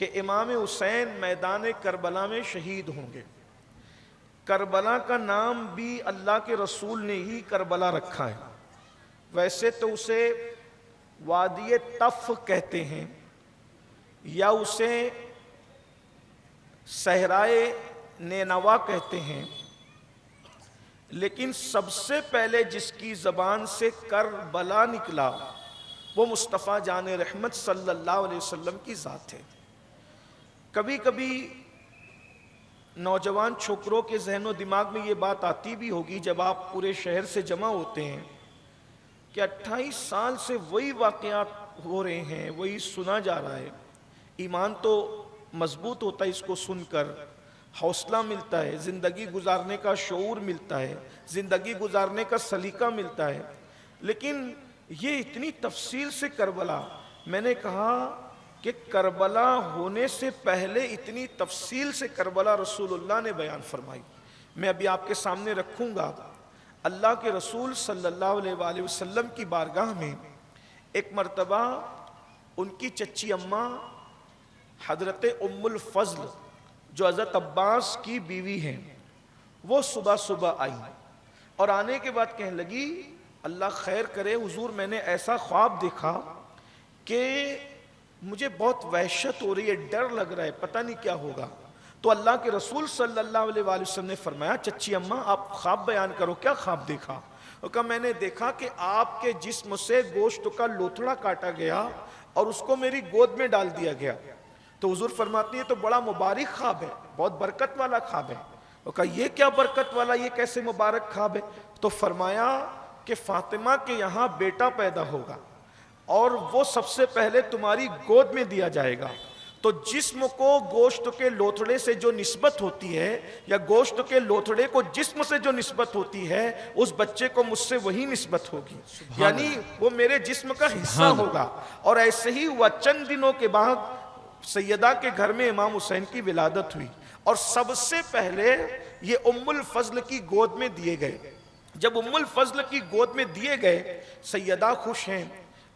کہ امام حسین میدان کربلا میں شہید ہوں گے۔ کربلا کا نام بھی اللہ کے رسول نے ہی کربلا رکھا ہے، ویسے تو اسے وادی طف کہتے ہیں یا اسے صحرائے نینوا کہتے ہیں، لیکن سب سے پہلے جس کی زبان سے کربلا نکلا وہ مصطفیٰ جان رحمت صلی اللہ علیہ وسلم کی ذات ہے۔ کبھی کبھی نوجوان چھوکروں کے ذہن و دماغ میں یہ بات آتی بھی ہوگی جب آپ پورے شہر سے جمع ہوتے ہیں کہ 28 سال سے وہی واقعات ہو رہے ہیں، وہی سنا جا رہا ہے۔ ایمان تو مضبوط ہوتا ہے اس کو سن کر، حوصلہ ملتا ہے، زندگی گزارنے کا شعور ملتا ہے، زندگی گزارنے کا سلیقہ ملتا ہے، لیکن یہ اتنی تفصیل سے کربلا، میں نے کہا کہ کربلا ہونے سے پہلے اتنی تفصیل سے کربلا رسول اللہ نے بیان فرمائی۔ میں ابھی آپ کے سامنے رکھوں گا، اللہ کے رسول صلی اللہ علیہ وآلہ وسلم کی بارگاہ میں ایک مرتبہ ان کی چچی اماں حضرت ام الفضل جو حضرت عباس کی بیوی ہیں، وہ صبح صبح آئی اور آنے کے بعد کہنے لگی اللہ خیر کرے حضور، میں نے ایسا خواب دیکھا کہ مجھے بہت وحشت ہو رہی ہے، ڈر لگ رہا ہے، پتہ نہیں کیا ہوگا۔ تو اللہ کے رسول صلی اللہ علیہ وآلہ وسلم نے فرمایا چچی اماں آپ خواب بیان کرو، کیا خواب دیکھا؟ وہ کہا میں نے دیکھا کہ آپ کے جسم سے گوشت کا لوتھڑا کاٹا گیا اور اس کو میری گود میں ڈال دیا گیا۔ تو حضور فرماتی ہے تو بڑا مبارک خواب ہے، بہت برکت والا خواب ہے۔ وہ کہا یہ کیا برکت والا، یہ کیسے مبارک خواب ہے؟ تو فرمایا کہ فاطمہ کے یہاں بیٹا پیدا ہوگا اور وہ سب سے پہلے تمہاری گود میں دیا جائے گا، تو جسم کو گوشت کے لوتھڑے سے جو نسبت ہوتی ہے یا گوشت کے لوتھڑے کو جسم سے جو نسبت ہوتی ہے اس بچے کو مجھ سے وہی نسبت ہوگی، یعنی وہ میرے جسم کا حصہ ہوگا۔ اور ایسے ہی ہوا، چند دنوں کے بعد سیدہ کے گھر میں امام حسین کی ولادت ہوئی اور سب سے پہلے یہ ام الفضل کی گود میں دیے گئے۔ جب ام الفضل کی گود میں دیے گئے، سیدہ خوش ہیں،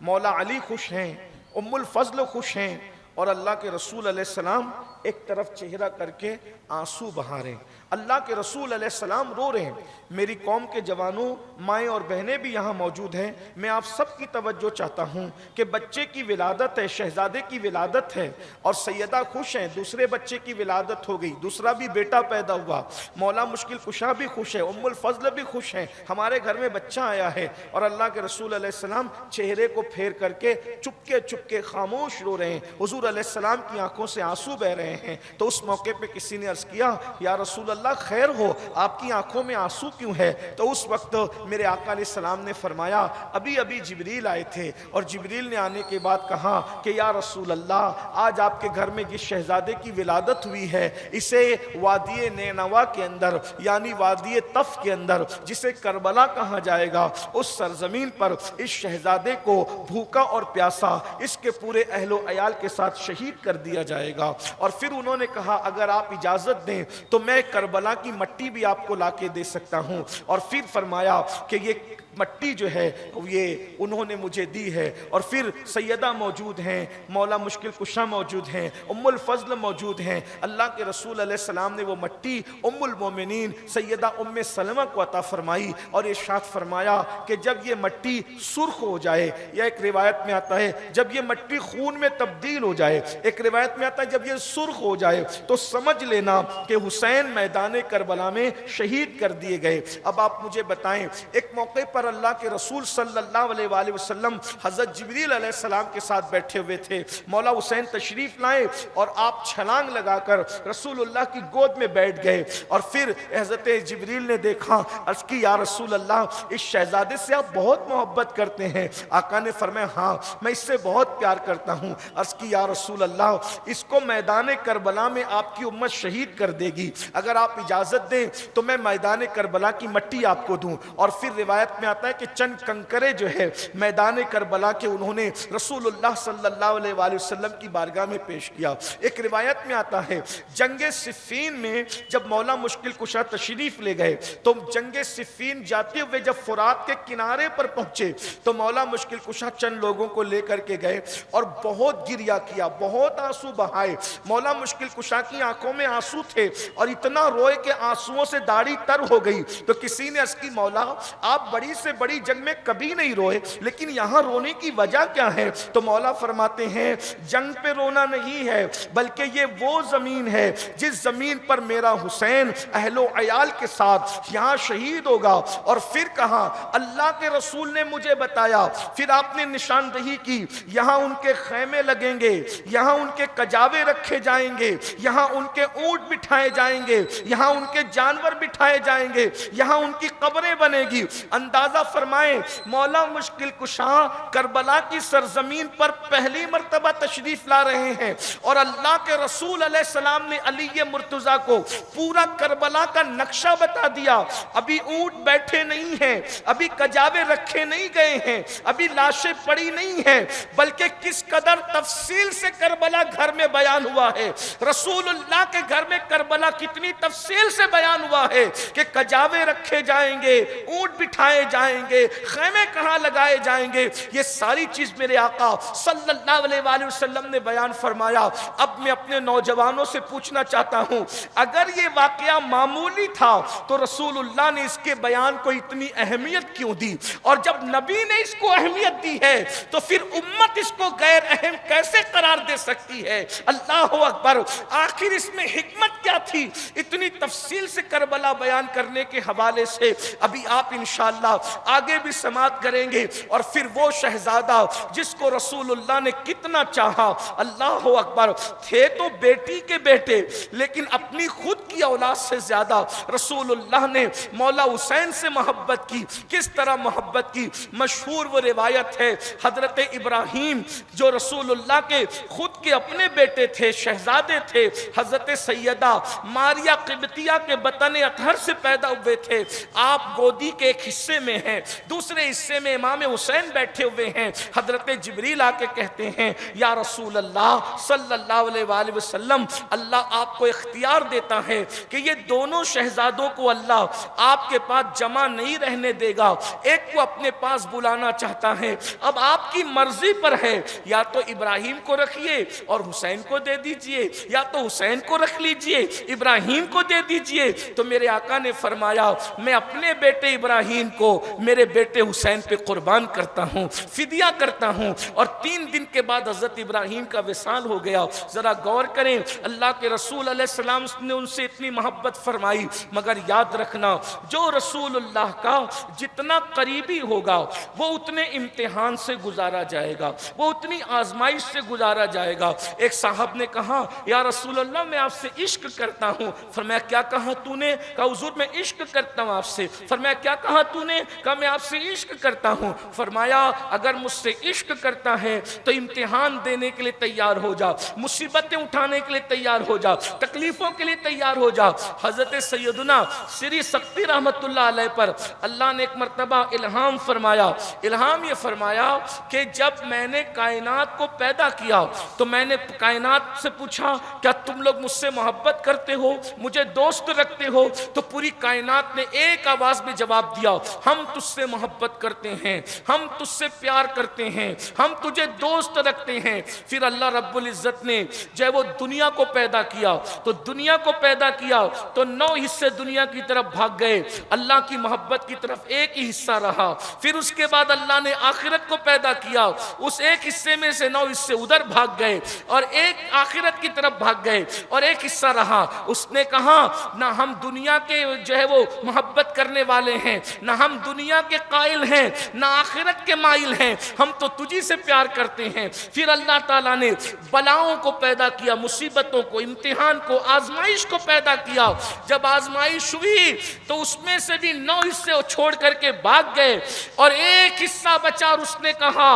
مولا علی خوش ہیں، ام الفضل خوش ہیں، اور اللہ کے رسول علیہ السلام ایک طرف چہرہ کر کے آنسو بہا رہے ہیں۔ اللہ کے رسول علیہ السلام رو رہے ہیں۔ میری قوم کے جوانوں، مائیں اور بہنیں بھی یہاں موجود ہیں، میں آپ سب کی توجہ چاہتا ہوں کہ بچے کی ولادت ہے، شہزادے کی ولادت ہے اور سیدہ خوش ہیں، دوسرے بچے کی ولادت ہو گئی، دوسرا بھی بیٹا پیدا ہوا، مولا مشکل کشا بھی خوش ہے، ام الفضل بھی خوش ہیں، ہمارے گھر میں بچہ آیا ہے، اور اللہ کے رسول علیہ السلام چہرے کو پھیر کر کے چپ کے خاموش رو رہے ہیں۔ حضور علیہ السلام کی آنکھوں سے آنسو بہ رہے ہیں۔ تو اس موقع پہ کسی نے عرض کیا یا رسول اللہ خیر ہو، آپ کی آنکھوں میں آنسو کیوں ہے؟ تو اس وقت میرے آقا علیہ السلام نے فرمایا ابھی جبریل آئے تھے اور جبریل نے آنے کے بعد کہا کہ یا رسول اللہ آج آپ کے گھر میں جس شہزادے کی ولادت ہوئی ہے اسے وادی نینوا کے اندر یعنی وادی طف کے اندر جسے کربلا کہا جائے گا، اس سرزمین پر اس شہزادے کو بھوکا اور پیاسا اس کے پورے اہل و عیال کے ساتھ شہید کر دیا جائے گا۔ اور پھر انہوں نے کہا اگر آپ اجازت دیں تو میں کربلا کی مٹی بھی آپ کو لا کے دے سکتا ہوں، اور پھر فرمایا کہ یہ مٹی جو ہے یہ انہوں نے مجھے دی ہے۔ اور پھر سیدہ موجود ہیں، مولا مشکل کشا موجود ہیں، ام الفضل موجود ہیں، اللہ کے رسول علیہ السلام نے وہ مٹی ام المومنین سیدہ ام سلمہ کو عطا فرمائی اور ارشاد فرمایا کہ جب یہ مٹی سرخ ہو جائے، یا ایک روایت میں آتا ہے جب یہ مٹی خون میں تبدیل ہو جائے، ایک روایت میں آتا ہے جب یہ سرخ ہو جائے تو سمجھ لینا کہ حسین میدان کربلا میں شہید کر دیے گئے۔ اب آپ مجھے بتائیں، ایک موقع پر اللہ کے رسول صلی اللہ علیہ وآلہ وسلم حضرت جبریل علیہ السلام کے ساتھ بیٹھے ہوئے تھے، مولا حسین تشریف لائے اور آپ چھلانگ لگا کر رسول اللہ کی گود میں بیٹھ گئے، اور پھر حضرت جبریل نے دیکھا، عرض کی یا رسول اللہ اس شہزادے سے آپ بہت محبت کرتے ہیں؟ آقا نے فرمایا ہاں میں اس سے بہت پیار کرتا ہوں۔ عرض کی یا رسول اللہ اس کو میدان کربلا میں آپ کی امت شہید کر دے گی، اگر آپ اجازت دیں تو میں میدان کربلا کی مٹی آپ کو دوں۔ اور پھر روایت میں آتا ہے کہ چند کنکرے جو ہے میدان کربلا کے انہوں نے رسول اللہ صلی اللہ علیہ وآلہ وسلم کی بارگاہ میں پیش کیا۔ ایک روایت میں آتا ہے جنگ صفین میں جب مولا مشکل کشا تشریف لے گئے تو جنگ صفین جاتے ہوئے جب فرات کے کنارے پر پہنچے تو مولا مشکل کشا چند لوگوں کو لے کر کے گئے اور بہت گریہ کیا، بہت آنسو بہائے۔ مولا مشکل کشا کی آنکھوں میں آنسو تھے اور اتنا روئے کہ آنسوؤں سے داڑھی تر ہو گئی۔ تو کسی نے عرض کی مولا آپ بڑی سے بڑی جنگ میں کبھی نہیں روئے لیکن یہاں رونے کی وجہ کیا ہے؟ تو مولا فرماتے ہیں جنگ پہ رونا نہیں ہے بلکہ یہ وہ زمین ہے جس زمین پر میرا حسین اہل و عیال کے ساتھ یہاں شہید ہوگا۔ اور پھر کہا اللہ کے رسول نے مجھے بتایا، پھر آپ نے نشاندہی کی یہاں ان کے خیمے لگیں گے، یہاں ان کے کجاوے رکھے جائیں گے، یہاں ان کے اونٹ بٹھائے جائیں گے، یہاں ان کے جانور بٹھائے جائیں گے، یہاں ان کی قبریں بنے گی۔ اندازہ فرمائیں مولا مشکل کشا کربلا کی سرزمین پر پہلی مرتبہ تشریف لا رہے ہیں اور اللہ کے رسول علیہ السلام نے علی مرتضیٰ کو پورا کربلا کا نقشہ بتا دیا۔ ابھی اونٹ بیٹھے نہیں ہیں، ابھی کجاوے رکھے نہیں گئے ہیں، ابھی لاشیں پڑی نہیں ہیں، بلکہ کس قدر تفصیل سے کربلا گھر میں بیان ہوا ہے۔ رسول اللہ کے گھر میں کربلا کتنی تفصیل سے بیان ہوا ہے کہ کجاوے رکھے جائیں گے، اونٹ بٹھائے جائیں گے، خیمے کہاں لگائے جائیں گے، یہ ساری چیز میرے آقا صلی اللہ علیہ وآلہ وسلم نے بیان فرمایا۔ اب میں اپنے نوجوانوں سے پوچھنا چاہتا ہوں اگر یہ واقعہ معمولی تھا تو رسول اللہ نے اس کے بیان کو اتنی اہمیت کیوں دی؟ اور جب نبی نے اس کو اہمیت دی ہے تو پھر امت اس کو غیر اہم کیسے قرار دے سکتی ہے؟ اللہ اکبر! آخر اس میں حکمت کیا تھی اتنی تفصیل سے کربلا بیان کرنے کے حوالے سے؟ ابھی آپ انشاءاللہ آگے بھی سماعت کریں گے۔ اور پھر وہ شہزادہ جس کو رسول اللہ نے کتنا چاہا، اللہ اکبر! تھے تو بیٹی کے بیٹے لیکن اپنی خود کی اولاد سے زیادہ رسول اللہ نے مولا حسین سے محبت کی۔ کس طرح محبت کی؟ مشہور وہ روایت ہے حضرت ابراہیم جو رسول اللہ کے خود کے اپنے بیٹے تھے، شہزادے تھے، حضرت سیدہ ماریہ قبطیہ کے بطن اطہر سے پیدا ہوئے تھے۔ آپ گودی کے ایک حصے میں ہیں، دوسرے حصے میں امام حسین بیٹھے ہوئے ہیں۔ حضرت جبریل آ کے کہتے ہیں یا رسول اللہ صلی اللہ علیہ وآلہ وسلم اللہ آپ کو اختیار دیتا ہے کہ یہ دونوں شہزادوں کو اللہ آپ کے پاس جمع نہیں رہنے دے گا، ایک کو اپنے پاس بلانا چاہتا ہے۔ اب آپ کی مرضی پر ہے، یا تو ابراہیم کو رکھیے اور حسین کو دے دیجئے، یا تو حسین کو رکھ لیجئے ابراہیم کو دے دیجئے۔ تو میرے آقا نے فرمایا میں اپنے بیٹے ابراہیم کو میرے بیٹے حسین پہ قربان کرتا ہوں، فدیہ کرتا ہوں۔ اور 3 دن کے بعد حضرت ابراہیم کا وصال ہو گیا۔ ذرا غور کریں اللہ کے رسول علیہ السلام نے ان سے اتنی محبت فرمائی، مگر یاد رکھنا جو رسول اللہ کا جتنا قریبی ہوگا وہ اتنے امتحان سے گزارا جائے گا، وہ اتنی آزمائش سے گزارا جائے گا۔ ایک صاحب نے کہا یا رسول اللہ میں آپ سے عشق کرتا ہوں۔ فرمایا کیا کہا تو نے؟ کہا حضور میں عشق کرتا ہوں آپ سے۔ فرمایا کیا کہا تو نے؟ کہا میں آپ سے عشق کرتا ہوں۔ فرمایا اگر مجھ سے عشق کرتا ہے تو امتحان دینے کے لیے تیار ہو جا، مصیبتیں اٹھانے کے لیے تیار ہو جا، تکلیفوں کے لیے تیار ہو جا۔ حضرت سیدنا سری سختی رحمت اللہ علیہ پر اللہ نے ایک مرتبہ الہام فرمایا۔ الہام یہ فرمایا کہ جب میں نے کائنات کو پیدا کیا تو میں نے کائنات سے پوچھا کیا تم لوگ مجھ سے محبت کرتے ہو، مجھے دوست رکھتے ہو؟ تو پوری کائنات نے ایک آواز میں جواب دیا ہم تجھ سے محبت کرتے ہیں، ہم تجھ سے پیار کرتے ہیں، ہم تجھے دوست رکھتے ہیں۔ پھر اللہ رب العزت نے جب وہ دنیا کو پیدا کیا تو دنیا کو پیدا کیا تو 9 حصے دنیا کی طرف بھاگ گئے، اللہ کی محبت کی طرف ایک ہی حصہ رہا۔ پھر اس کے بعد اللہ نے آخرت کو پیدا کیا، اس ایک حصے میں سے 9 حصے ادھر بھاگ گئے اور ایک آخرت کی طرف بھاگ گئے اور ایک حصہ رہا۔ اس نے کہا نہ ہم دنیا کے جو ہے وہ محبت کرنے والے ہیں، نہ ہم دنیا کے قائل ہیں، نہ آخرت کے مائل ہیں، ہم تو تجھی سے پیار کرتے ہیں۔ پھر اللہ تعالیٰ نے بلاؤں کو پیدا کیا، مصیبتوں کو، امتحان کو، آزمائش کو پیدا کیا۔ جب آزمائش ہوئی تو اس میں سے بھی 9 حصے چھوڑ کر کے بھاگ گئے اور ایک حصہ بچا اور اس نے کہا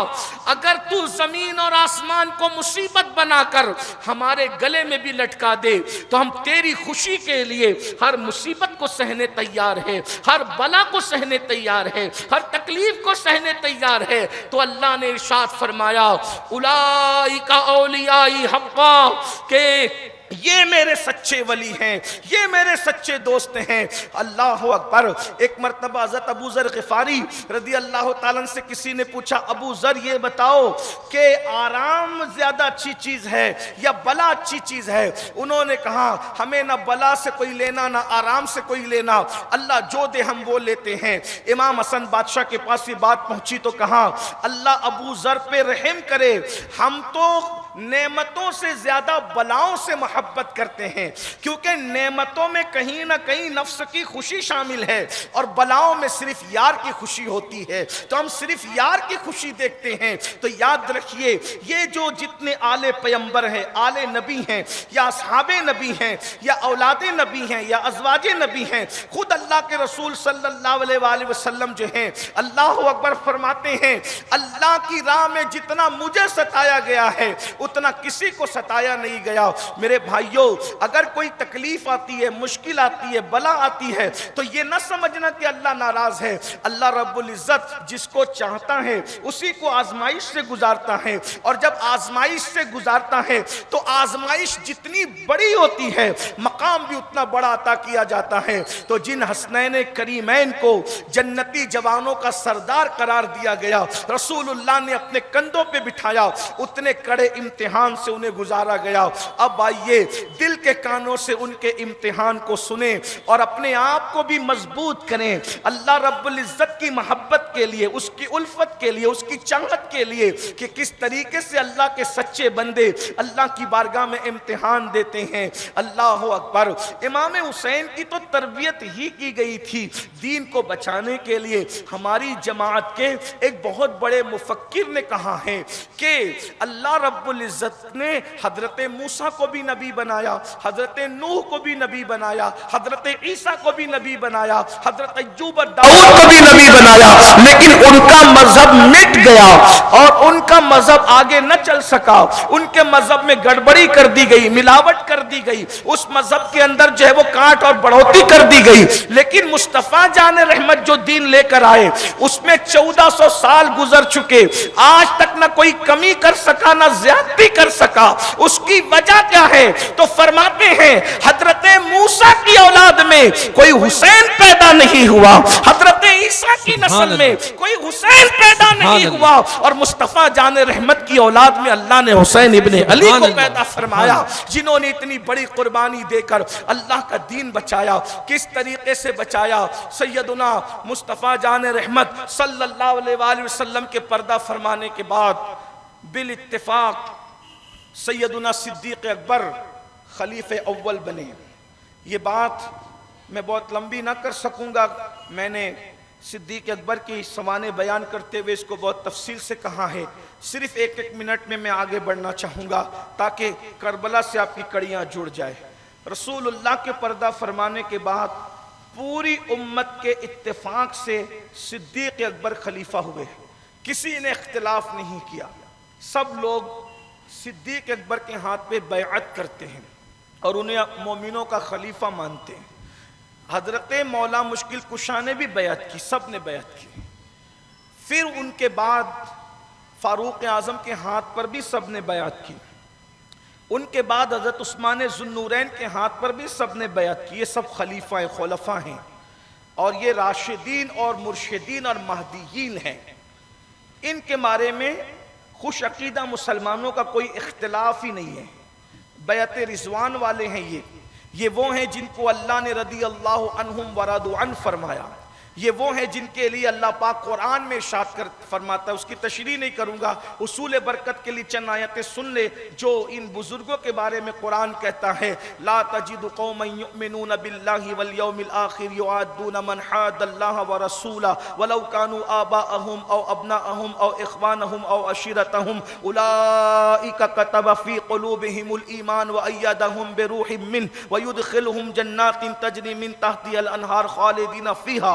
اگر تو زمین اور آسمان کو مصیبت بنا کر ہمارے گلے میں بھی لٹکا دے تو ہم تیری خوشی کے لیے ہر مصیبت کو سہنے تیار ہیں، ہر بلا کو سہنے تیار تیار ہے، ہر تکلیف کو سہنے تیار ہے۔ تو اللہ نے ارشاد فرمایا اولئک اولیائی حقا، کہ یہ میرے سچے ولی ہیں، یہ میرے سچے دوست ہیں۔ اللہ اکبر۔ ایک مرتبہ حضرت ابو ذر غفاری رضی اللہ تعالیٰ عنہ سے کسی نے پوچھا ابو ذر یہ بتاؤ کہ آرام زیادہ اچھی چیز ہے یا بلا اچھی چیز ہے؟ انہوں نے کہا ہمیں نہ بلا سے کوئی لینا نہ آرام سے کوئی لینا، اللہ جو دے ہم وہ لیتے ہیں۔ امام حسن بادشاہ کے پاس یہ بات پہنچی تو کہا اللہ ابو ذر پہ رحم کرے، ہم تو نعمتوں سے زیادہ بلاؤں سے محبت کرتے ہیں، کیونکہ نعمتوں میں کہیں نہ کہیں نفس کی خوشی شامل ہے اور بلاؤں میں صرف یار کی خوشی ہوتی ہے، تو ہم صرف یار کی خوشی دیکھتے ہیں۔ تو یاد رکھیے یہ جو جتنے آل پیمبر ہیں، آل نبی ہیں یا اصحاب نبی ہیں یا اولاد نبی ہیں یا ازواج نبی ہیں، خود اللہ کے رسول صلی اللہ علیہ وآلہ وسلم جو ہیں اللہ اکبر فرماتے ہیں اللہ کی راہ میں جتنا مجھے ستایا گیا ہے اتنا کسی کو ستایا نہیں گیا۔ میرے بھائیوں اگر کوئی تکلیف آتی ہے، مشکل آتی ہے، بلا آتی ہے تو یہ نہ سمجھنا کہ اللہ ناراض ہے۔ اللہ رب العزت جس کو چاہتا ہے اسی کو آزمائش سے گزارتا ہے، اور جب آزمائش سے گزارتا ہے تو آزمائش جتنی بڑی ہوتی ہے مقام بھی اتنا بڑا عطا کیا جاتا ہے۔ تو جن حسنین کریمین کو جنتی جوانوں کا سردار قرار دیا گیا، رسول اللہ نے اپنے کندھوں پہ بٹھایا، اتنے کڑے امتحان سے انہیں گزارا گیا۔ اب آئیے دل کے کانوں سے ان کے امتحان کو سنیں اور اپنے آپ کو بھی مضبوط کریں اللہ رب العزت کی محبت کے لیے، اس کی الفت کے لیے، اس کی چاہت کے لیے، کہ کس طریقے سے اللہ کے سچے بندے اللہ کی بارگاہ میں امتحان دیتے ہیں۔ اللہ اکبر۔ امام حسین کی تو تربیت ہی کی گئی تھی دین کو بچانے کے لیے۔ ہماری جماعت کے ایک بہت بڑے مفکر نے کہا ہے کہ اللہ رب العزت نے حضرت موسیٰ کو بھی نبی بنایا، حضرت نوح کو بھی نبی بنایا، حضرت عیسیٰ کو بھی نبی بنایا، حضرت ایوب اور داؤد کو بھی نبی بنایا، لیکن ان کا مذہب مٹ گیا اور ان کا مذہب آگے نہ چل سکا۔ ان کے مذہب میں گڑبڑی کر دی گئی، ملاوٹ کر دی گئی، اس مذہب کے اندر جو ہے وہ کاٹ اور بڑھوتی کر دی گئی۔ لیکن مصطفیٰ جان رحمت جو دین لے کر آئے اس میں 1400 سال گزر چکے، آج تک نہ کوئی کمی کر سکا نہ زیادتی کر سکا۔ اس کی وجہ کیا ہے؟ تو فرماتے ہیں حضرت موسیٰ کی اولاد میں کوئی حسین پیدا نہیں ہوا، حضرت عیسیٰ کی نسل میں کوئی حسین پیدا نہیں ہوا، اور مصطفیٰ جان رحمت کی اولاد میں اللہ نے حسین ابن علی کو پیدا فرمایا، جنہوں نے اتنی بڑی قربانی دے کر اللہ کا دین بچایا۔ کس طریقے سے بچایا؟ سیدنا مصطفیٰ جان رحمت صلی اللہ علیہ وآلہ وسلم کے پردہ فرمانے کے بعد بالاتفاق سیدنا صدیق اکبر خلیفہ اول بنے۔ یہ بات میں بہت لمبی نہ کر سکوں گا، میں نے صدیق اکبر کی سوانح بیان کرتے ہوئے اس کو بہت تفصیل سے کہا ہے۔ صرف ایک منٹ میں آگے بڑھنا چاہوں گا تاکہ کربلا سے آپ کی کڑیاں جڑ جائے۔ رسول اللہ کے پردہ فرمانے کے بعد پوری امت کے اتفاق سے صدیق اکبر خلیفہ ہوئے، کسی نے اختلاف نہیں کیا، سب لوگ صدیق اکبر کے ہاتھ پہ بیعت کرتے ہیں اور انہیں مومنوں کا خلیفہ مانتے ہیں۔ حضرت مولا مشکل کشا نے بھی بیعت کی، سب نے بیعت کی۔ پھر ان کے بعد فاروق اعظم کے ہاتھ پر بھی سب نے بیعت کی، ان کے بعد حضرت عثمان ذو النورین کے ہاتھ پر بھی سب نے بیعت کی۔ یہ سب خلیفہ خلفاء ہیں اور یہ راشدین اور مرشدین اور مہدیین ہیں۔ ان کے بارے میں خوش عقیدہ مسلمانوں کا کوئی اختلاف ہی نہیں ہے۔ بیعت رضوان والے ہیں یہ وہ ہیں جن کو اللہ نے رضی اللہ عنہم ورضوا عنہ فرمایا، یہ وہ ہیں جن کے لیے اللہ پاک قرآن میں ارشاد کر فرماتا ہے، اس کی تشریح نہیں کروں گا، اصول برکت کے لیے چند آیتیں سن لے جو ان بزرگوں کے بارے میں قرآن کہتا ہے۔ لا تجد قوما یؤمنون باللہ والیوم الآخر یعادون من حاد اللہ ورسولہ ولو كانوا آباءهم او ابناءهم او اخوانهم او عشیرتهم اولئک كتب في قلوبهم الایمان وأیدهم بروح منه ويدخلهم جنات تجری من تحتها الانہار خالدین فیہا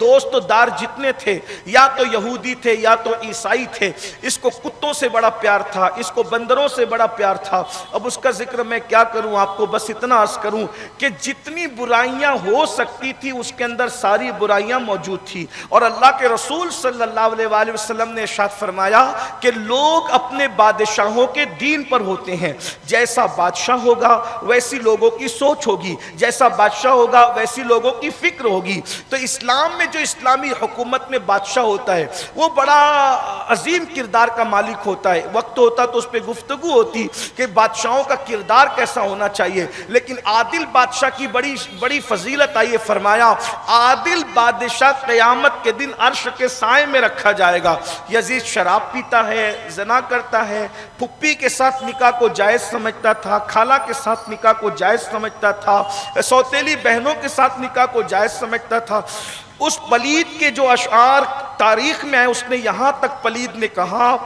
دوست و دار جتنے تھے یا تو یہودی تھے یا تو عیسائی تھے، اس کو کتوں سے بڑا پیار تھا، اس کو بندروں سے بڑا پیار تھا۔ اب اس کا ذکر میں کیا کروں، آپ کو بس اتنا عرض کروں کہ جتنی برائیاں ہو سکتی تھی اس کے اندر ساری برائیاں موجود تھی، اور اللہ کے رسول صلی اللہ علیہ وآلہ وسلم نے ارشاد فرمایا کہ لوگ اپنے بادشاہوں کے دین پر ہوتے ہیں، جیسا بادشاہ ہوگا ویسی لوگوں کی سوچ ہوگی، جیسا بادشاہ ہوگا ویسی لوگوں کی فکر ہوگی۔ تو اسلام میں جو اسلامی حکومت میں بادشاہ ہوتا ہے وہ بڑا عظیم کردار کا مالک ہوتا ہے۔ وقت ہوتا تو اس پہ گفتگو ہوتی کہ بادشاہوں کا کردار کیسا ہونا چاہیے، لیکن عادل بادشاہ کی بڑی فضیلت آئیے فرمایا، عادل بادشاہ قیامت کے دن عرش کے سائے میں رکھا جائے گا۔ یزید شراب پیتا ہے، زنا کرتا ہے، پھپھی کے ساتھ نکاح کو جائز سمجھتا تھا، خالہ کے ساتھ نکاح کو جائز سمجھتا تھا، سوتیلی بہنوں کے ساتھ نکاح کو جائز سمجھتا تھا۔ اس پلید کے جو اشعار تاریخ میں آئے، اس نے یہاں تک پلید نے کہا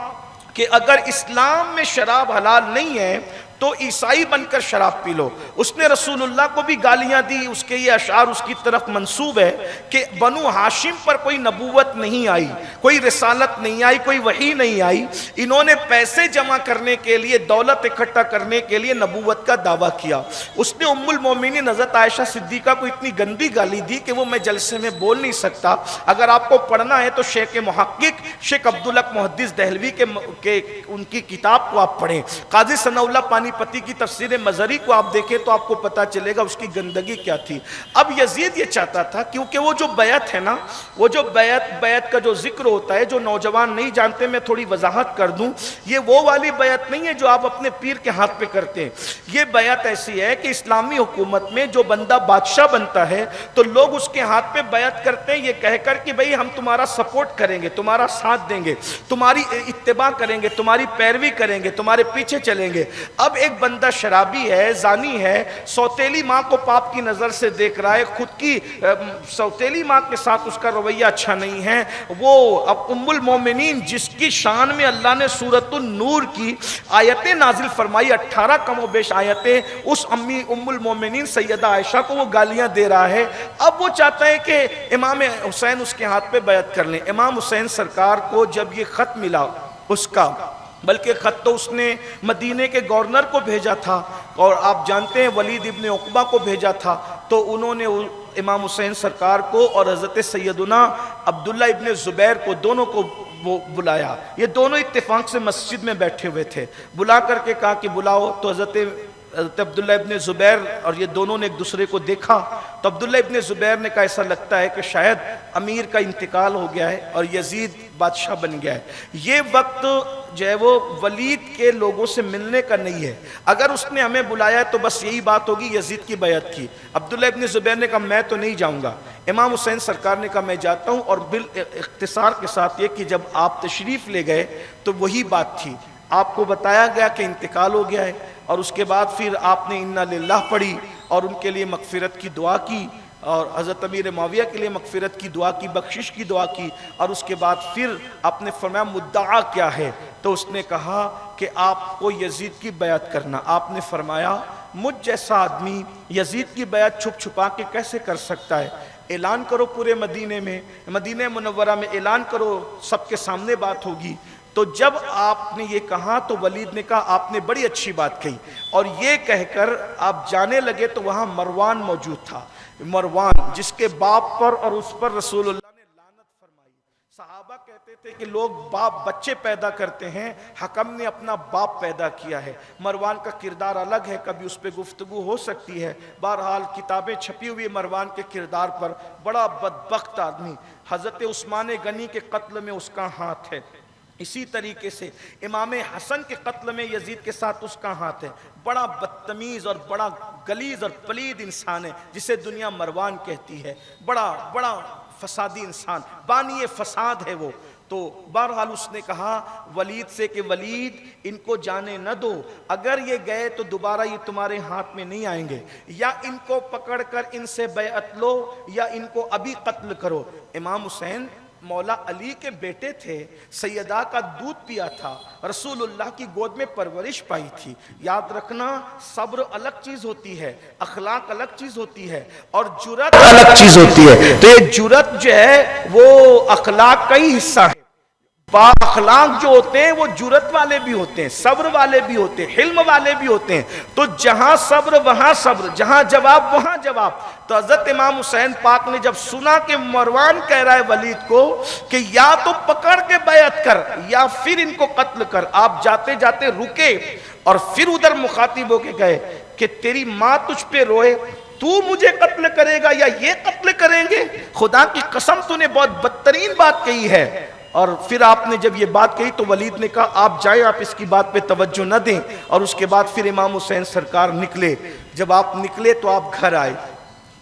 کہ اگر اسلام میں شراب حلال نہیں ہے تو عیسائی بن کر شراب پی لو۔ اس نے رسول اللہ کو بھی گالیاں دی، اس کے یہ اشعار اس کی طرف منسوب ہے کہ بنو ہاشم پر کوئی نبوت نہیں آئی، کوئی رسالت نہیں آئی، کوئی وحی نہیں آئی، انہوں نے پیسے جمع کرنے کے لیے، دولت اکٹھا کرنے کے لیے نبوت کا دعویٰ کیا۔ اس نے ام المومنین حضرت عائشہ صدیقہ کو اتنی گندی گالی دی کہ وہ میں جلسے میں بول نہیں سکتا۔ اگر آپ کو پڑھنا ہے تو شیخ محقق شیخ عبدالحق محدث دہلوی کے ان کی کتاب کو آپ پڑھیں، قاضی ثناء اللہ پانی پتی کی تفسیر مظہری کو آپ دیکھیں تو آپ کو پتا چلے گا اس کی گندگی کیا تھی۔ اب یزید یہ چاہتا تھا، کیونکہ وہ جو بیعت ہے نا، وہ جو بیعت کا جو ذکر ہوتا ہے، جو نوجوان نہیں جانتے میں تھوڑی وضاحت کر دوں، یہ وہ والی بیعت نہیں ہے جو آپ اپنے پیر کے ہاتھ پہ کرتے ہیں۔ یہ بیعت ایسی ہے کہ اسلامی حکومت میں جو بندہ بادشاہ بنتا ہے تو لوگ اس کے ہاتھ پہ بیعت کرتے ہیں یہ کہہ کر کہ بھئی ہم تمہارا سپورٹ کریں گے، تمہارا ساتھ دیں گے، تمہاری اتباع کریں گے، تمہاری پیروی کریں گے، تمہارے پیچھے چلیں گے۔ اب ایک بندہ شرابی ہے، زانی ہے، سوتیلی ماں کو پاپ کی نظر سے دیکھ رہا ہے، خود کی سوتیلی ماں کے ساتھ اس کا رویہ اچھا نہیں ہے، وہ اب ام المومنین جس کی شان میں اللہ نے سورۃ النور کی آیتیں نازل فرمائی، 18 کم و بیش آیتیں، اس ام المومنین سیدہ عائشہ کو وہ گالیاں دے رہا ہے۔ اب وہ چاہتا ہے کہ امام حسین اس کے ہاتھ پہ بیعت کر لیں۔ امام حسین سرکار کو جب یہ خط ملا اس کا، بلکہ خط تو اس نے مدینے کے گورنر کو بھیجا تھا، اور آپ جانتے ہیں ولید ابن عقبہ کو بھیجا تھا، تو انہوں نے امام حسین سرکار کو اور حضرت سیدنا عبداللہ ابن زبیر کو، دونوں کو وہ بلایا۔ یہ دونوں اتفاق سے مسجد میں بیٹھے ہوئے تھے، بلا کر کے کہا کہ بلاؤ، تو حضرت عبداللہ ابن زبیر اور یہ دونوں نے ایک دوسرے کو دیکھا، تو عبداللہ ابن زبیر نے کہا ایسا لگتا ہے کہ شاید امیر کا انتقال ہو گیا ہے اور یزید بادشاہ بن گیا ہے۔ یہ وقت جو ہے وہ ولید کے لوگوں سے ملنے کا نہیں ہے، اگر اس نے ہمیں بلایا ہے تو بس یہی بات ہوگی یزید کی بیعت کی۔ عبداللہ ابن زبیر نے کہا میں تو نہیں جاؤں گا۔ امام حسین سرکار نے کہا میں جاتا ہوں، اور بالاختصار کے ساتھ یہ کہ جب آپ تشریف لے گئے تو وہی بات تھی، آپ کو بتایا گیا کہ انتقال ہو گیا ہے، اور اس کے بعد پھر آپ نے انا للہ پڑھی اور ان کے لیے مغفرت کی دعا کی، اور حضرت امیر معاویہ کے لیے مغفرت کی دعا کی، بخشش کی دعا کی، اور اس کے بعد پھر آپ نے فرمایا مدعا کیا ہے، تو اس نے کہا کہ آپ کو یزید کی بیعت کرنا۔ آپ نے فرمایا مجھ جیسا آدمی یزید کی بیعت چھپ چھپا کے کیسے کر سکتا ہے؟ اعلان کرو پورے مدینے میں، مدینہ منورہ میں اعلان کرو، سب کے سامنے بات ہوگی۔ تو جب آپ نے یہ کہا تو ولید نے کہا آپ نے بڑی اچھی بات کہی، اور یہ کہہ کر آپ جانے لگے تو وہاں مروان موجود تھا، مروان جس کے باپ پر اور اس پر رسول اللہ نے لعنت فرمائی۔ صحابہ کہتے تھے کہ لوگ باپ بچے پیدا کرتے ہیں، حکم نے اپنا باپ پیدا کیا ہے۔ مروان کا کردار الگ ہے، کبھی اس پہ گفتگو ہو سکتی ہے، بہرحال کتابیں چھپی ہوئی مروان کے کردار پر، بڑا بدبخت آدمی۔ حضرت عثمان غنی کے قتل میں اس کا ہاتھ ہے، اسی طریقے سے امام حسن کے قتل میں یزید کے ساتھ اس کا ہاتھ ہے۔ بڑا بدتمیز اور بڑا غلیظ اور پلید انسان ہے جسے دنیا مروان کہتی ہے، بڑا فسادی انسان، بانی فساد ہے وہ۔ تو بہرحال اس نے کہا ولید سے کہ ولید ان کو جانے نہ دو، اگر یہ گئے تو دوبارہ یہ تمہارے ہاتھ میں نہیں آئیں گے، یا ان کو پکڑ کر ان سے بیعت لو یا ان کو ابھی قتل کرو۔ امام حسین مولا علی کے بیٹے تھے، سیدہ کا دودھ پیا تھا، رسول اللہ کی گود میں پرورش پائی تھی۔ یاد رکھنا، صبر الگ چیز ہوتی ہے، اخلاق الگ چیز ہوتی ہے، اور جرأت الگ چیز ہوتی ہے۔ تو یہ جرأت جو ہے وہ اخلاق کا ہی حصہ ہے۔ با اخلاق جو ہوتے ہیں وہ جرأت والے بھی ہوتے ہیں، صبر والے بھی ہوتے ہیں، حلم والے بھی ہوتے ہیں۔ تو جہاں صبر وہاں صبر، جہاں جواب وہاں جواب۔ تو حضرت امام حسین پاک نے جب سنا کہ مروان کہہ رہا ہے ولید کو کہ یا تو پکڑ کے بیعت کر یا پھر ان کو قتل کر، آپ جاتے جاتے رکے اور پھر ادھر مخاطب ہو کے گئے کہ تیری ماں تجھ پہ روئے، تو مجھے قتل کرے گا یا یہ قتل کریں گے؟ خدا کی قسم تو نے بہت بدترین بات کہی ہے۔ اور پھر آپ نے جب یہ بات کہی تو ولید نے کہا آپ جائیں، آپ اس کی بات پہ توجہ نہ دیں۔ اور اس کے بعد پھر امام حسین سرکار نکلے۔ جب آپ نکلے تو آپ گھر آئے۔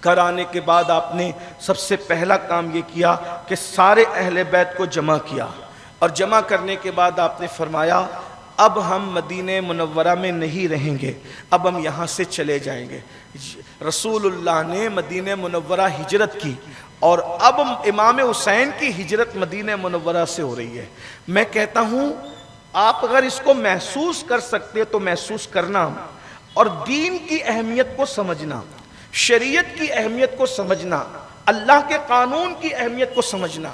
گھر آنے کے بعد آپ نے سب سے پہلا کام یہ کیا کہ سارے اہل بیت کو جمع کیا، اور جمع کرنے کے بعد آپ نے فرمایا اب ہم مدینہ منورہ میں نہیں رہیں گے، اب ہم یہاں سے چلے جائیں گے۔ رسول اللہ نے مدینہ منورہ ہجرت کی، اور اب امام حسین کی ہجرت مدینہ منورہ سے ہو رہی ہے۔ میں کہتا ہوں آپ اگر اس کو محسوس کر سکتے تو محسوس کرنا، اور دین کی اہمیت کو سمجھنا، شریعت کی اہمیت کو سمجھنا، اللہ کے قانون کی اہمیت کو سمجھنا۔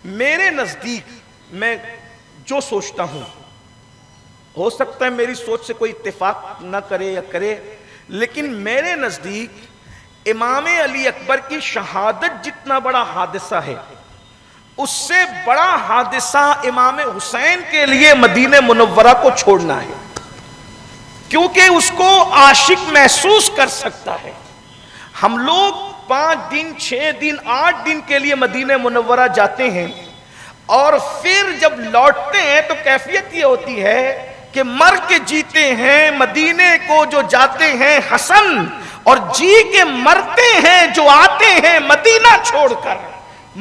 میرے نزدیک میں جو سوچتا ہوں، ہو سکتا ہے میری سوچ سے کوئی اتفاق نہ کرے یا کرے، لیکن میرے نزدیک امام علی اکبر کی شہادت جتنا بڑا حادثہ ہے، اس سے بڑا حادثہ امام حسین کے لیے مدینہ منورہ کو چھوڑنا ہے، کیونکہ اس کو عاشق محسوس کر سکتا ہے۔ ہم لوگ 5 دن 6 دن 8 دن کے لیے مدینہ منورہ جاتے ہیں، اور پھر جب لوٹتے ہیں تو کیفیت یہ ہوتی ہے کہ مر کے جیتے ہیں مدینے کو جو جاتے ہیں حسن، اور جی کے مرتے ہیں جو آتے ہیں مدینہ چھوڑ کر۔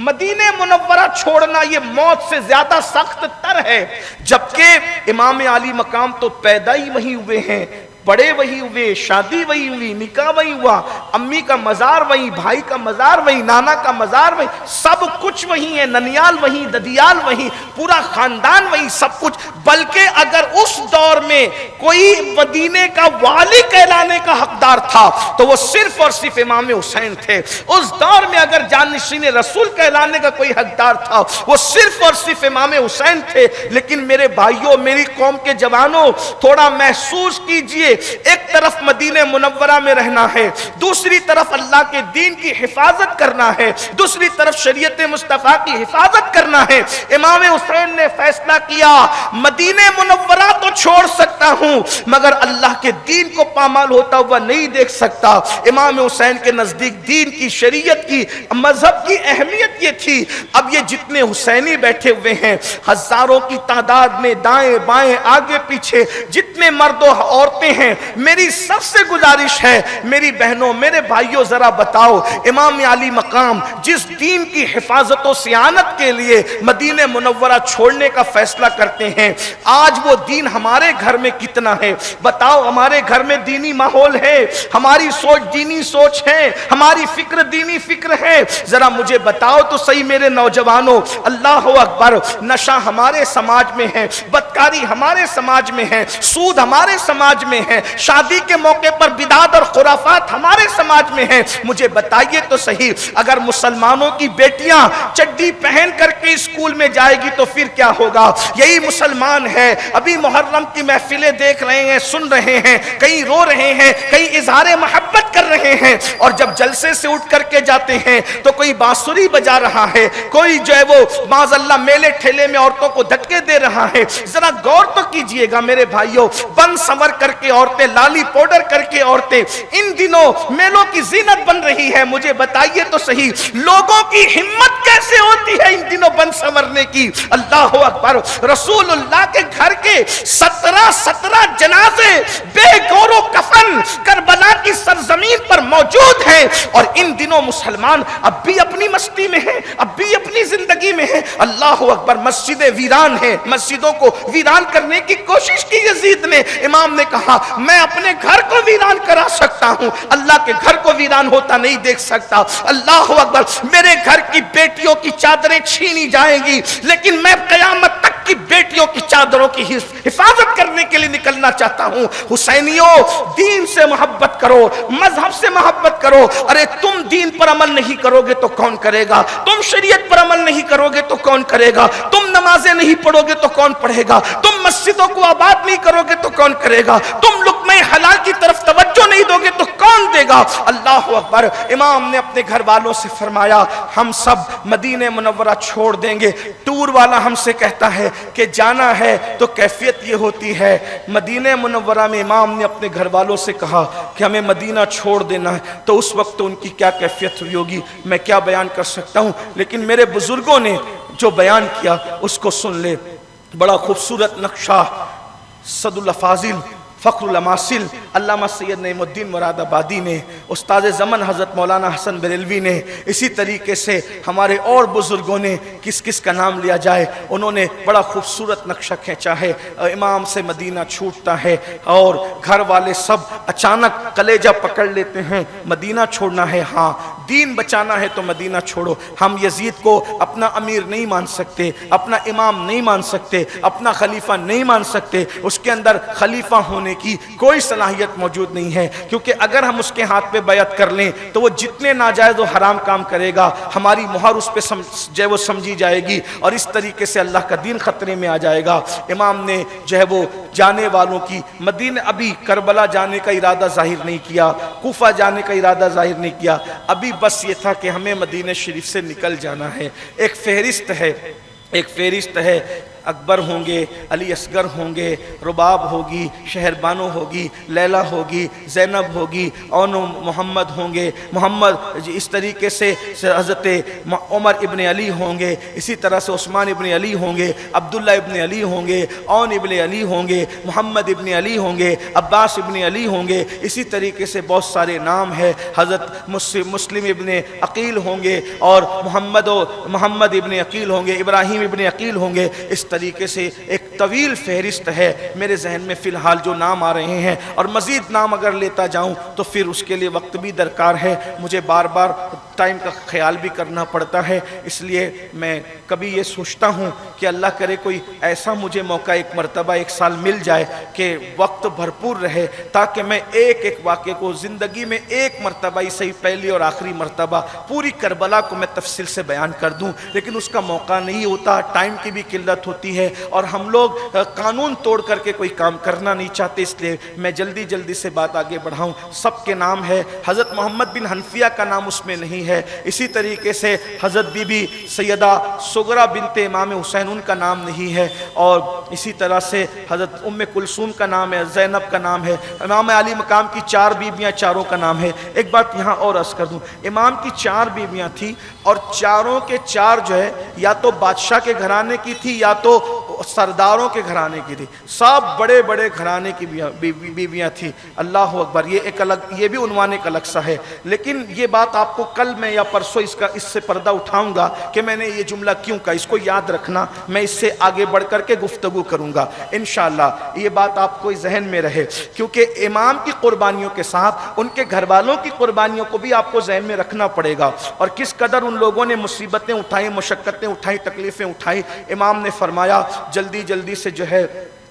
مدینہ منورہ چھوڑنا یہ موت سے زیادہ سخت تر ہے، جبکہ امام علی مقام تو پیدا ہی وہی ہوئے ہیں، بڑے وہی ہوئے، شادی وہی ہوئی، نکاح وہی ہوا، امی کا مزار وہی، بھائی کا مزار وہی، نانا کا مزار وہی، سب کچھ وہی ہے، ننیال وہی، ددیال وہی، پورا خاندان وہی، سب کچھ۔ بلکہ اگر اس دور میں کوئی مدینے کا والی کہلانے کا حقدار تھا تو وہ صرف اور صرف امام حسین تھے۔ اس دور میں اگر جانشین رسول کہلانے کا کوئی حقدار تھا وہ صرف اور صرف امام حسین تھے۔ لیکن میرے بھائیوں، میری قوم کے جوانوں، تھوڑا محسوس کیجئے، ایک طرف مدینہ منورہ میں رہنا ہے، دوسری طرف اللہ کے دین کی حفاظت کرنا ہے، دوسری طرف شریعت مصطفیٰ کی حفاظت کرنا ہے۔ امام حسین نے فیصلہ کیا مدینہ منورہ تو چھوڑ سکتا ہوں مگر اللہ کے دین کو پامال ہوتا ہوا نہیں دیکھ سکتا۔ امام حسین کے نزدیک دین کی، شریعت کی، مذہب کی اہمیت یہ تھی۔ اب یہ جتنے حسینی بیٹھے ہوئے ہیں ہزاروں کی تعداد میں، دائیں بائیں آگے پیچھے جتنے مرد و عورتیں ہیں، میری سب سے گزارش ہے میری بہنوں، میرے بھائیوں، ذرا بتاؤ امام علی مقام جس دین کی حفاظت و صیانت کے لیے مدینہ منورہ چھوڑنے کا فیصلہ کرتے ہیں، آج وہ دین ہمارے گھر میں کتنا ہے؟ بتاؤ، ہمارے گھر میں دینی ماحول ہے، ہماری سوچ دینی سوچ ہے، ہماری فکر دینی فکر ہے؟ ذرا مجھے بتاؤ تو صحیح میرے نوجوانوں۔ اللہ اکبر، نشہ ہمارے سماج میں ہے، بدکاری ہمارے سماج میں ہے، سود ہمارے سماج میں ہے، شادی کے موقع پر بدعت اور خرافات ہمارے سماج میں ہیں۔ مجھے بتائیے تو صحیح، اگر مسلمانوں کی بیٹیاں چڈی پہن کر کے اسکول میں جائے گی تو پھر کیا ہوگا؟ یہی مسلمان ہے، ابھی محرم کی محفلیں دیکھ رہے ہیں، سن رہے ہیں، کہیں رو رہے ہیں، کہیں اظہار محبت کر رہے ہیں، اور جب جلسے سے اٹھ کر کے جاتے ہیں تو کوئی بانسری بجا رہا ہے، کوئی جو ہے وہ معاذ اللہ میلے ٹھیلے میں عورتوں کو دھکے دے رہا ہے۔ ذرا غور تو کیجئے گا میرے بھائیوں، بن سنور کر کے عورتیں، لالی پاؤڈر کر کے عورتیں ان دنوں میلوں کی زینت بن رہی ہے۔ مجھے بتائیے تو صحیح لوگوں کی ہمت کیسے ہوتی ہے ان دنوں بن سنورنے کی؟ اللہ اکبر، رسول اللہ کے گھر کے 17 جنازے بے گور و کفن کربلا کی سرزمین پر موجود ہیں، اور ان دنوں مسلمان اب بھی اپنی مستی میں ہیں، اب بھی اپنی زندگی میں ہیں۔ اللہ اکبر، مسجدیں ویران ہیں، مسجدوں کو ویران کرنے کی کوشش کی یزید نے. امام نے کہا میں اپنے گھر کو ویران کرا سکتا ہوں, اللہ کے گھر کو ویران ہوتا نہیں دیکھ سکتا. اللہ اکبر, میرے گھر کی بیٹیوں کی چادریں چھینی جائیں گی لیکن میں قیامت تک کی بیٹیوں کی چادروں کی حفاظت کرنے کے لیے نکلنا چاہتا ہوں. حسینیوں, دین سے محبت کرو, مذہب سے محبت کرو. ارے تم دین پر عمل نہیں کرو گے تو کون کرے گا؟ تم شریعت پر عمل نہیں کرو گے تو کون کرے گا؟ تم نمازیں نہیں پڑھو گے تو کون پڑھے گا؟ تم مسجدوں کو آباد نہیں کرو گے تو کون کرے گا؟ تم لقمہ حلال کی طرف توجہ نہیں دو گے تو کون دے گا؟ اللہ اکبر. امام نے اپنے گھر والوں سے فرمایا ہم سب مدینہ منورہ چھوڑ دیں گے. ٹور والا ہم سے کہتا ہے کہ جانا ہے تو کیفیت یہ ہوتی ہے. مدینہ منورہ میں امام نے اپنے گھر والوں سے کہا کہ ہمیں مدینہ چھوڑ دینا ہے, تو اس وقت ان کی کیا کیفیت ہوئی ہوگی میں کیا بیان کر سکتا ہوں, لیکن میرے بزرگوں نے جو بیان کیا اس کو سن لے. بڑا خوبصورت نقشہ صد الافاضل فخر الاماثل علامہ سید نعیم الدین مراد آبادی نے, استاد زمن حضرت مولانا حسن بریلوی نے, اسی طریقے سے ہمارے اور بزرگوں نے, کس کس کا نام لیا جائے, انہوں نے بڑا خوبصورت نقشہ کھینچا ہے. امام سے مدینہ چھوٹتا ہے اور گھر والے سب اچانک کلیجہ پکڑ لیتے ہیں, مدینہ چھوڑنا ہے, ہاں دین بچانا ہے تو مدینہ چھوڑو. ہم یزید کو اپنا امیر نہیں مان سکتے, اپنا امام نہیں مان سکتے, اپنا خلیفہ نہیں مان سکتے. اس کے اندر خلیفہ ہونے کی کوئی صلاحیت موجود نہیں ہے, کیونکہ اگر ہم اس کے ہاتھ پہ بیعت کر لیں تو وہ جتنے ناجائز و حرام کام کرے گا ہماری مہر اس پہ جو ہے وہ سمجھی جائے گی اور اس طریقے سے اللہ کا دین خطرے میں آ جائے گا. امام نے جو ہے وہ جانے والوں کی مدینہ, ابھی کربلا جانے کا ارادہ ظاہر نہیں کیا, کوفہ جانے کا ارادہ ظاہر نہیں کیا, ابھی بس یہ تھا کہ ہمیں مدینہ شریف سے نکل جانا ہے. ایک فہرست ہے, اکبر ہوں گے, علی اصغر ہوں گے, رباب ہوگی, شہر بانو ہوگی, لیلہ ہوگی, زینب ہوگی, اون محمد ہوں گے, محمد اس طریقے سے حضرت عمر ابن علی ہوں گے, اسی طرح سے عثمان ابن علی ہوں گے, عبداللہ ابن علی ہوں گے, اون ابن علی ہوں گے, محمد ابن علی ہوں گے, عباس ابن علی ہوں گے, اسی طریقے سے بہت سارے نام ہیں. حضرت مسلم ابن عقیل ہوں گے اور محمد ابن عقیل ہوں گے, ابراہیم ابن عقیل ہوں گے. اس طریقے سے ایک طویل فہرست ہے میرے ذہن میں فی الحال جو نام آ رہے ہیں, اور مزید نام اگر لیتا جاؤں تو پھر اس کے لیے وقت بھی درکار ہے, مجھے بار بار ٹائم کا خیال بھی کرنا پڑتا ہے. اس لیے میں کبھی یہ سوچتا ہوں کہ اللہ کرے کوئی ایسا مجھے موقع ایک مرتبہ ایک سال مل جائے کہ وقت بھرپور رہے, تاکہ میں ایک ایک واقعے کو زندگی میں ایک مرتبہ ہی صحیح, پہلی اور آخری مرتبہ پوری کربلا کو میں تفصیل سے بیان کر دوں, لیکن اس کا موقع نہیں ہوتا, ٹائم کی بھی قلت ہوتی ہے اور ہم لوگ قانون توڑ کر کے کوئی کام کرنا نہیں چاہتے. اس لیے میں جلدی سے بات آگے بڑھاؤں. سب کے نام ہے, حضرت محمد بن حنفیہ کا نام اس میں نہیں ہے, اسی طریقے سے حضرت بی بی سیدہ سغرا بنت امام حسین ان کا نام نہیں ہے, اور اسی طرح سے حضرت ام کلثوم کا نام ہے, زینب کا نام ہے, امام علی مقام کی 4 بیویاں, چاروں کا نام ہے. ایک بات یہاں اور عرض کر دوں, امام کی 4 بیویاں تھی اور چاروں کے 4 جو ہے یا تو بادشاہ کے گھرانے کی تھی یا تو سرداروں کے گھرانے کی تھی, سب بڑے بڑے گھرانے کی بیویاں تھی. اللہ اکبر. یہ ایک الگ, یہ بھی عنوان ایک الگ سا ہے, لیکن یہ بات آپ کو کل میں یا پرسوں اس سے پردہ اٹھاؤں گا کہ میں نے یہ جملہ کیوں کہا, اس کو یاد رکھنا, میں اس سے آگے بڑھ کر کے گفتگو کروں گا انشاءاللہ. یہ بات آپ کو ذہن میں رہے, کیونکہ امام کی قربانیوں کے ساتھ ان کے گھر والوں کی قربانیوں کو بھی آپ کو ذہن میں رکھنا پڑے گا, اور کس قدر ان لوگوں نے مصیبتیں اٹھائیں, مشقتیں اٹھائیں, تکلیفیں اٹھائیں. امام نے فرمایا جلدی سے جو ہے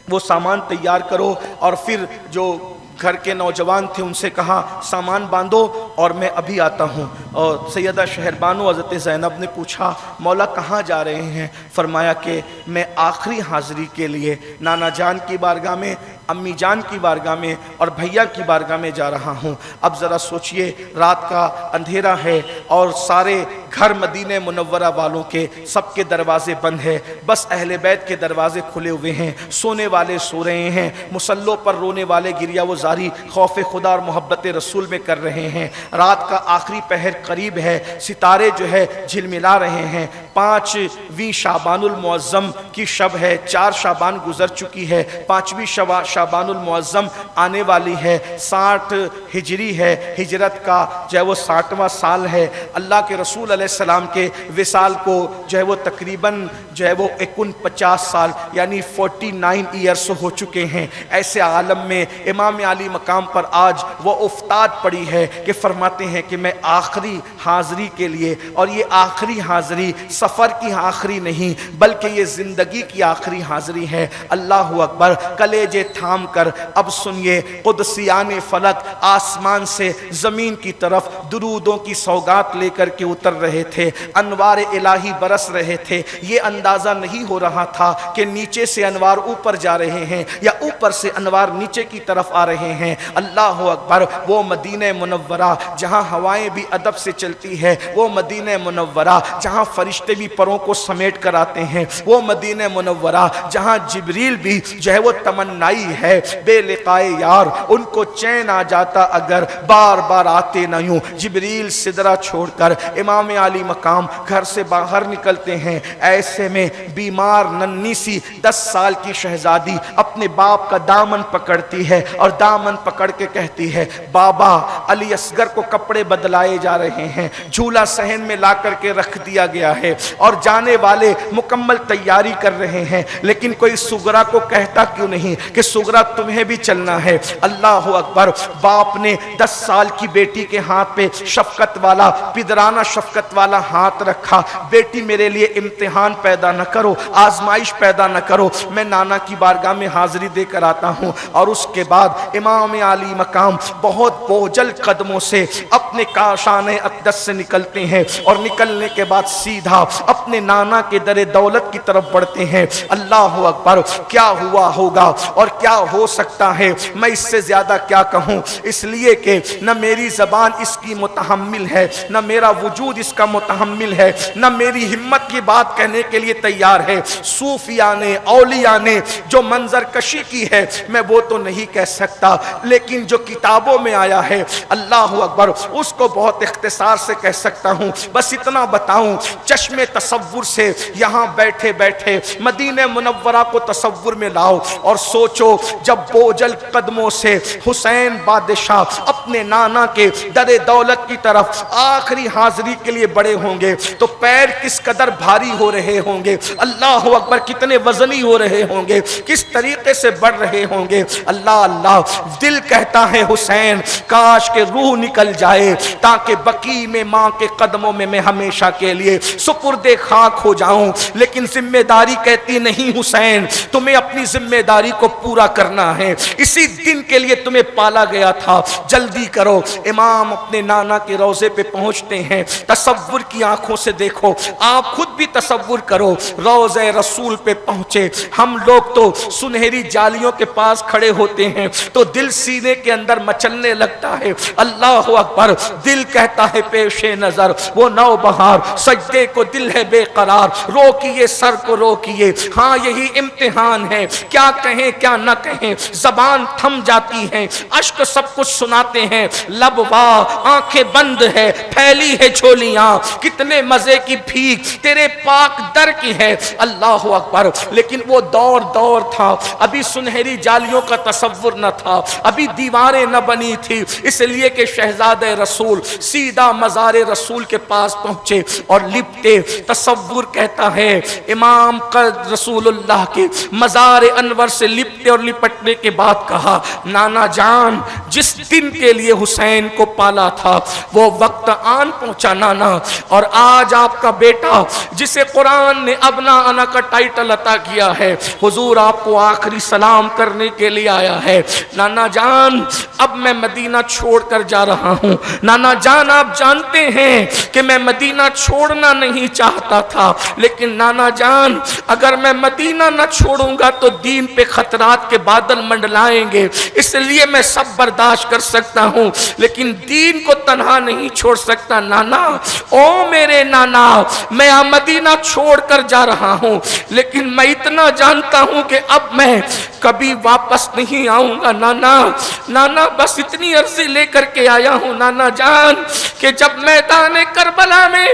وہ سامان تیار کرو, اور پھر جو گھر کے نوجوان تھے ان سے کہا سامان باندھو اور میں ابھی آتا ہوں. اور سیدہ شہربانو حضرت زینب نے پوچھا مولا کہاں جا رہے ہیں؟ فرمایا کہ میں آخری حاضری کے لیے نانا جان کی بارگاہ میں, امی جان کی بارگاہ میں اور بھیا کی بارگاہ میں جا رہا ہوں. اب ذرا سوچئے, رات کا اندھیرا ہے اور سارے گھر مدینہ منورہ والوں کے سب کے دروازے بند ہیں, بس اہل بیت کے دروازے کھلے ہوئے ہیں, سونے والے سو رہے ہیں, مصلوں پر رونے والے گریہ و زاری خوف خدا اور محبت رسول میں کر رہے ہیں. رات کا آخری پہر قریب ہے، ستارے جو ہے جھلملا رہے ہیں، 5ویں شعبان المعظم کی شب ہے، 4 شعبان گزر چکی ہے، 5ویں شعبان المعظم آنے والی ہے، 60 ہجری ہے، ہجرت کا جو ہے وہ 60واں سال ہے۔ اللہ کے رسول علیہ السلام کے وصال کو جو ہے وہ تقریباً جو ہے وہ 49 سال یعنی 49 ایئرس ہو چکے ہیں۔ ایسے عالم میں امام علی مقام پر آج وہ افتاد پڑی ہے کہ فرماتے ہیں کہ میں آخری حاضری کے لیے، اور یہ آخری حاضری سفر کی آخری نہیں بلکہ یہ زندگی کی آخری حاضری ہے۔ اللہ اکبر، کلیجے تھام کر اب سنیے، قدسیان فلک آسمان سے زمین کی طرف درودوں کی سوگات لے کر کے اتر رہے تھے، انوار الہی برس رہے تھے۔ یہ اندازہ نہیں ہو رہا تھا کہ نیچے سے انوار اوپر جا رہے ہیں یا اوپر سے انوار نیچے کی طرف آ رہے ہیں۔ اللہ اکبر، وہ مدینہ منورہ جہاں ہوائیں بھی ادب سے چلتی ہے، وہ مدینہ منورہ جہاں فرشتے بھی پروں کو سمیٹ کر آتے ہیں، وہ مدینہ منورہ جہاں جبریل بھی جو ہے وہ تمنائی ہے بے لقائے یار، ان کو چین آ جاتا اگر بار بار آتے نہ یوں۔ جبریل سدرہ چھوڑ کر امام علی مقام گھر سے باہر نکلتے ہیں۔ ایسے میں بیمار ننھی سی 10 سال کی شہزادی اپنے باپ کا دامن پکڑتی ہے اور دامن پکڑ کے کہتی ہے، بابا علی اصغر کو کپڑے بدلائے جا رہے ہیں، جھولا صحن میں لا کر کے رکھ دیا گیا ہے اور جانے والے مکمل تیاری کر رہے ہیں، لیکن کوئی سغرا کو کہتا کیوں نہیں کہ سغرا تمہیں بھی چلنا ہے۔ اللہ اکبر، باپ نے 10 سال کی بیٹی کے ہاتھ پہ شفقت والا، پدرانہ شفقت والا ہاتھ رکھا، بیٹی میرے لیے امتحان پیدا نہ کرو، آزمائش پیدا نہ کرو، میں نانا کی بارگاہ میں حاضری دے کر آتا ہوں۔ اور اس کے بعد امام علی مقام بہت بوجھل قدموں سے اپنے کاشان اقدس سے نکلتے ہیں اور نکلنے کے بعد سیدھا اپنے نانا کے در دولت کی طرف بڑھتے ہیں۔ اللہ اکبر، کیا ہوا ہوگا اور کیا ہو سکتا ہے، میں اس سے زیادہ کیا کہوں، اس لیے کہ نہ میری زبان اس کی متحمل ہے، نہ میرا وجود اس کا متحمل ہے، نہ میری ہمت کی بات کہنے کے لیے تیار ہے۔ صوفیاء نے، اولیاء نے جو منظر کشی کی ہے میں وہ تو نہیں کہہ سکتا، لیکن جو کتابوں میں آیا ہے اللہ اکبر اس کو بہت اختصار سے کہہ سکتا ہوں۔ بس اتنا بتاؤں، چشم تصور سے یہاں بیٹھے بیٹھے مدینہ منورہ کو تصور میں لاؤ اور سوچو، جب بوجھل قدموں سے حسین بادشاہ اپنے نانا کے در دولت کی طرف آخری حاضری کے لیے بڑے ہوں گے تو پیر کس قدر بھاری ہو رہے ہوں گے، اللہ اکبر کتنے وزنی ہو رہے ہوں گے، کس طریقے سے بڑھ رہے ہوں گے۔ اللہ اللہ، دل کہتا ہے حسین کاش کہ روح نکل جائے تاکہ بقیع میں ماں کے قدموں میں میں ہمیشہ کے لیے سپرد خاک ہو جاؤں، لیکن ذمہ داری کہتی نہیں حسین، تمہیں اپنی ذمہ داری کو پورا کرنا ہے، اسی دن کے لیے تمہیں پالا گیا تھا، جلدی کرو۔ امام اپنے نانا کے روضے پہ پہنچتے ہیں، تصور کی آنکھوں سے دیکھو، آپ خود بھی تصور کرو، روضہ رسول پہ پہنچے۔ ہم لوگ تو سنہری جالیوں کے پاس کھڑے ہوتے ہیں تو دل سینے کے اندر مچلنے لگتا ہے۔ اللہ اکبر، دل کہتا ہے پیش نظر وہ نو بہار، سجدے کو دل ہے بے قرار، روکیے سر کو روکیے، ہاں یہی امتحان ہے، کیا کہیں کیا نہ کہیں، زبان تھم جاتی ہے، اشک سب کچھ سناتے ہیں، لب واہ آنکھیں بند ہے، پھیلی ہے جھولیاں، کتنے مزے کی بھیک تیرے پاک در کی ہے۔ اللہ اکبر، لیکن وہ دور تھا، ابھی سنہری جالیوں کا تصور نہ تھا، ابھی دیواریں نہ بنی تھی، اس لیے کہ شہزادہ رسول سیدھا مزار رسول کے پاس پہنچے اور لپٹے۔ تصور کہتا ہے امام قد رسول اللہ کے مزار انور سے لپٹے اور لپٹنے کے بعد کہا، نانا جان جس دن کے لیے حسین کو پالا تھا وہ وقت آن پہنچا نانا، اور آج آپ کا بیٹا جسے قرآن نے ابنا انا کا ٹائٹل عطا کیا ہے، حضور آپ کو آخری سلام کرنے کے لیے آیا ہے۔ نانا جان اب میں مدینہ چھوڑ کر جا رہا ہوں، نانا جان آپ جانتے ہیں کہ میں مدینہ چھوڑنا نہیں چاہتا تھا، لیکن نانا جان اگر میں مدینہ نہ چھوڑوں گا تو دین پہ خطرات کے بادل منڈلائیں گے، اس لیے میں سب برداشت کر سکتا ہوں لیکن دین کو تنہا نہیں چھوڑ سکتا۔ نانا، او میرے نانا، میں آمد مدینہ چھوڑ کر جا رہا ہوں، لیکن میں اتنا جانتا ہوں کہ اب میں کبھی واپس نہیں آؤں گا نانا بس اتنی عرضی لے کر کے آیا ہوں نانا جان کہ جب میدان کربلا میں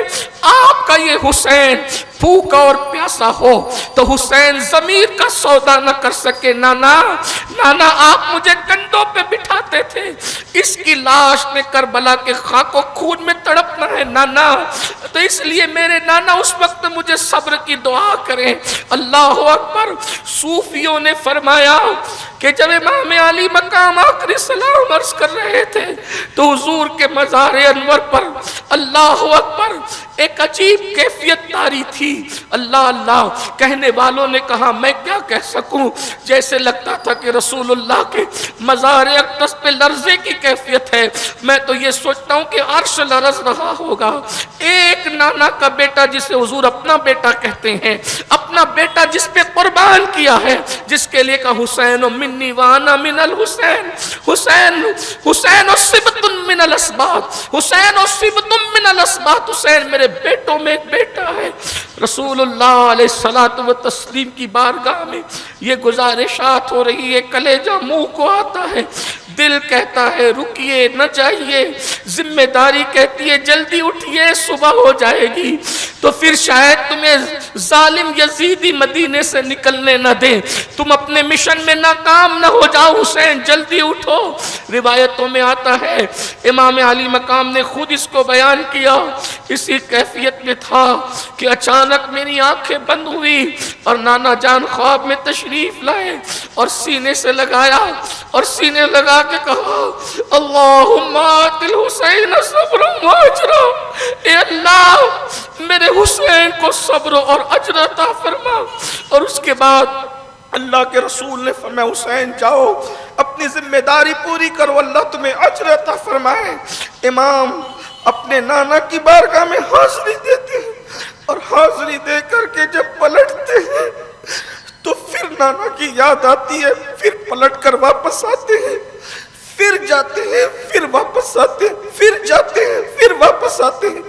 آپ کا یہ حسین بھوکا اور پیاسا ہو تو حسین ضمیر کا سودا نہ کر سکے نانا آپ مجھے کندھوں پہ بٹھاتے تھے، اس کی لاش نے کربلا کے خاک و خون میں تڑپنا ہے نانا، تو اس لیے میرے نانا اس وقت مجھے صبر کی دعا کریں۔ اللہ اکبر۔ صوفیوں نے فرمایا کہ جب امام علی مقام آخری سلام عرض کر رہے تھے تو حضور کے مزار انور پر اللہ اکبر ایک عجیب کیفیت طاری تھی۔ اللہ کہنے والوں نے کہا میں کیا کہہ سکوں، جیسے لگتا تھا کہ رسول اللہ کے مزار اقدس پہ لرزے کی کیفیت ہے۔ میں تو یہ سوچتا ہوں کہ عرش لرز رہا ہوگا۔ ایک نانا کا بیٹا جسے حضور اپنا بیٹا کہتے ہیں، اپنا بیٹا جس پہ قربان کیا ہے، جس کے لئے کہا حسین منی وانا من الحسین، حسین صبت من الاسباط، حسین صبت من الاسباط، حسین میرے بیٹوں میں ایک بیٹا ہے۔ رسول اللہ علیہ الصلوۃ والتسلیم کی بارگاہ میں یہ گزارشات ہو رہی ہے، کلیجہ منہ کو آتا ہے، دل کہتا ہے رکیے نہ جائیے، ذمہ داری کہتی ہے جلدی اٹھیے صبح ہو جائے گی، تو پھر شاید تمہیں ظالم یزیدی مدینے سے نکلنے نہ دیں، تم اپنے مشن میں ناکام نہ ہو جاؤ، حسین جلدی اٹھو۔ روایتوں میں آتا ہے امام علی مقام نے خود اس کو بیان کیا، اسی کیفیت میں تھا کہ اچانک میری آنکھیں بند ہوئی اور نانا جان خواب میں تشریف لائے اور سینے سے لگایا اور سینے لگا کے کہا اللہم آت الحسین صبر و اجر، اے اللہ میرے حسین کو صبر اور اجر عطا فرما۔ اور اس کے بعد اللہ کے رسول نے فرمایا حسین جاؤ اپنی ذمہ داری پوری کرو، اللہ تمہیں اجر عطا فرمائے۔ امام اپنے نانا کی بارگاہ میں حاضری دیتے ہیں اور حاضری دے کر کے جب پلٹتے ہیں تو پھر نانا کی یاد آتی ہے، پھر پلٹ کر واپس آتے ہیں، پھر جاتے ہیں، پھر واپس آتے ہیں، پھر جاتے ہیں، پھر واپس آتے ہیں۔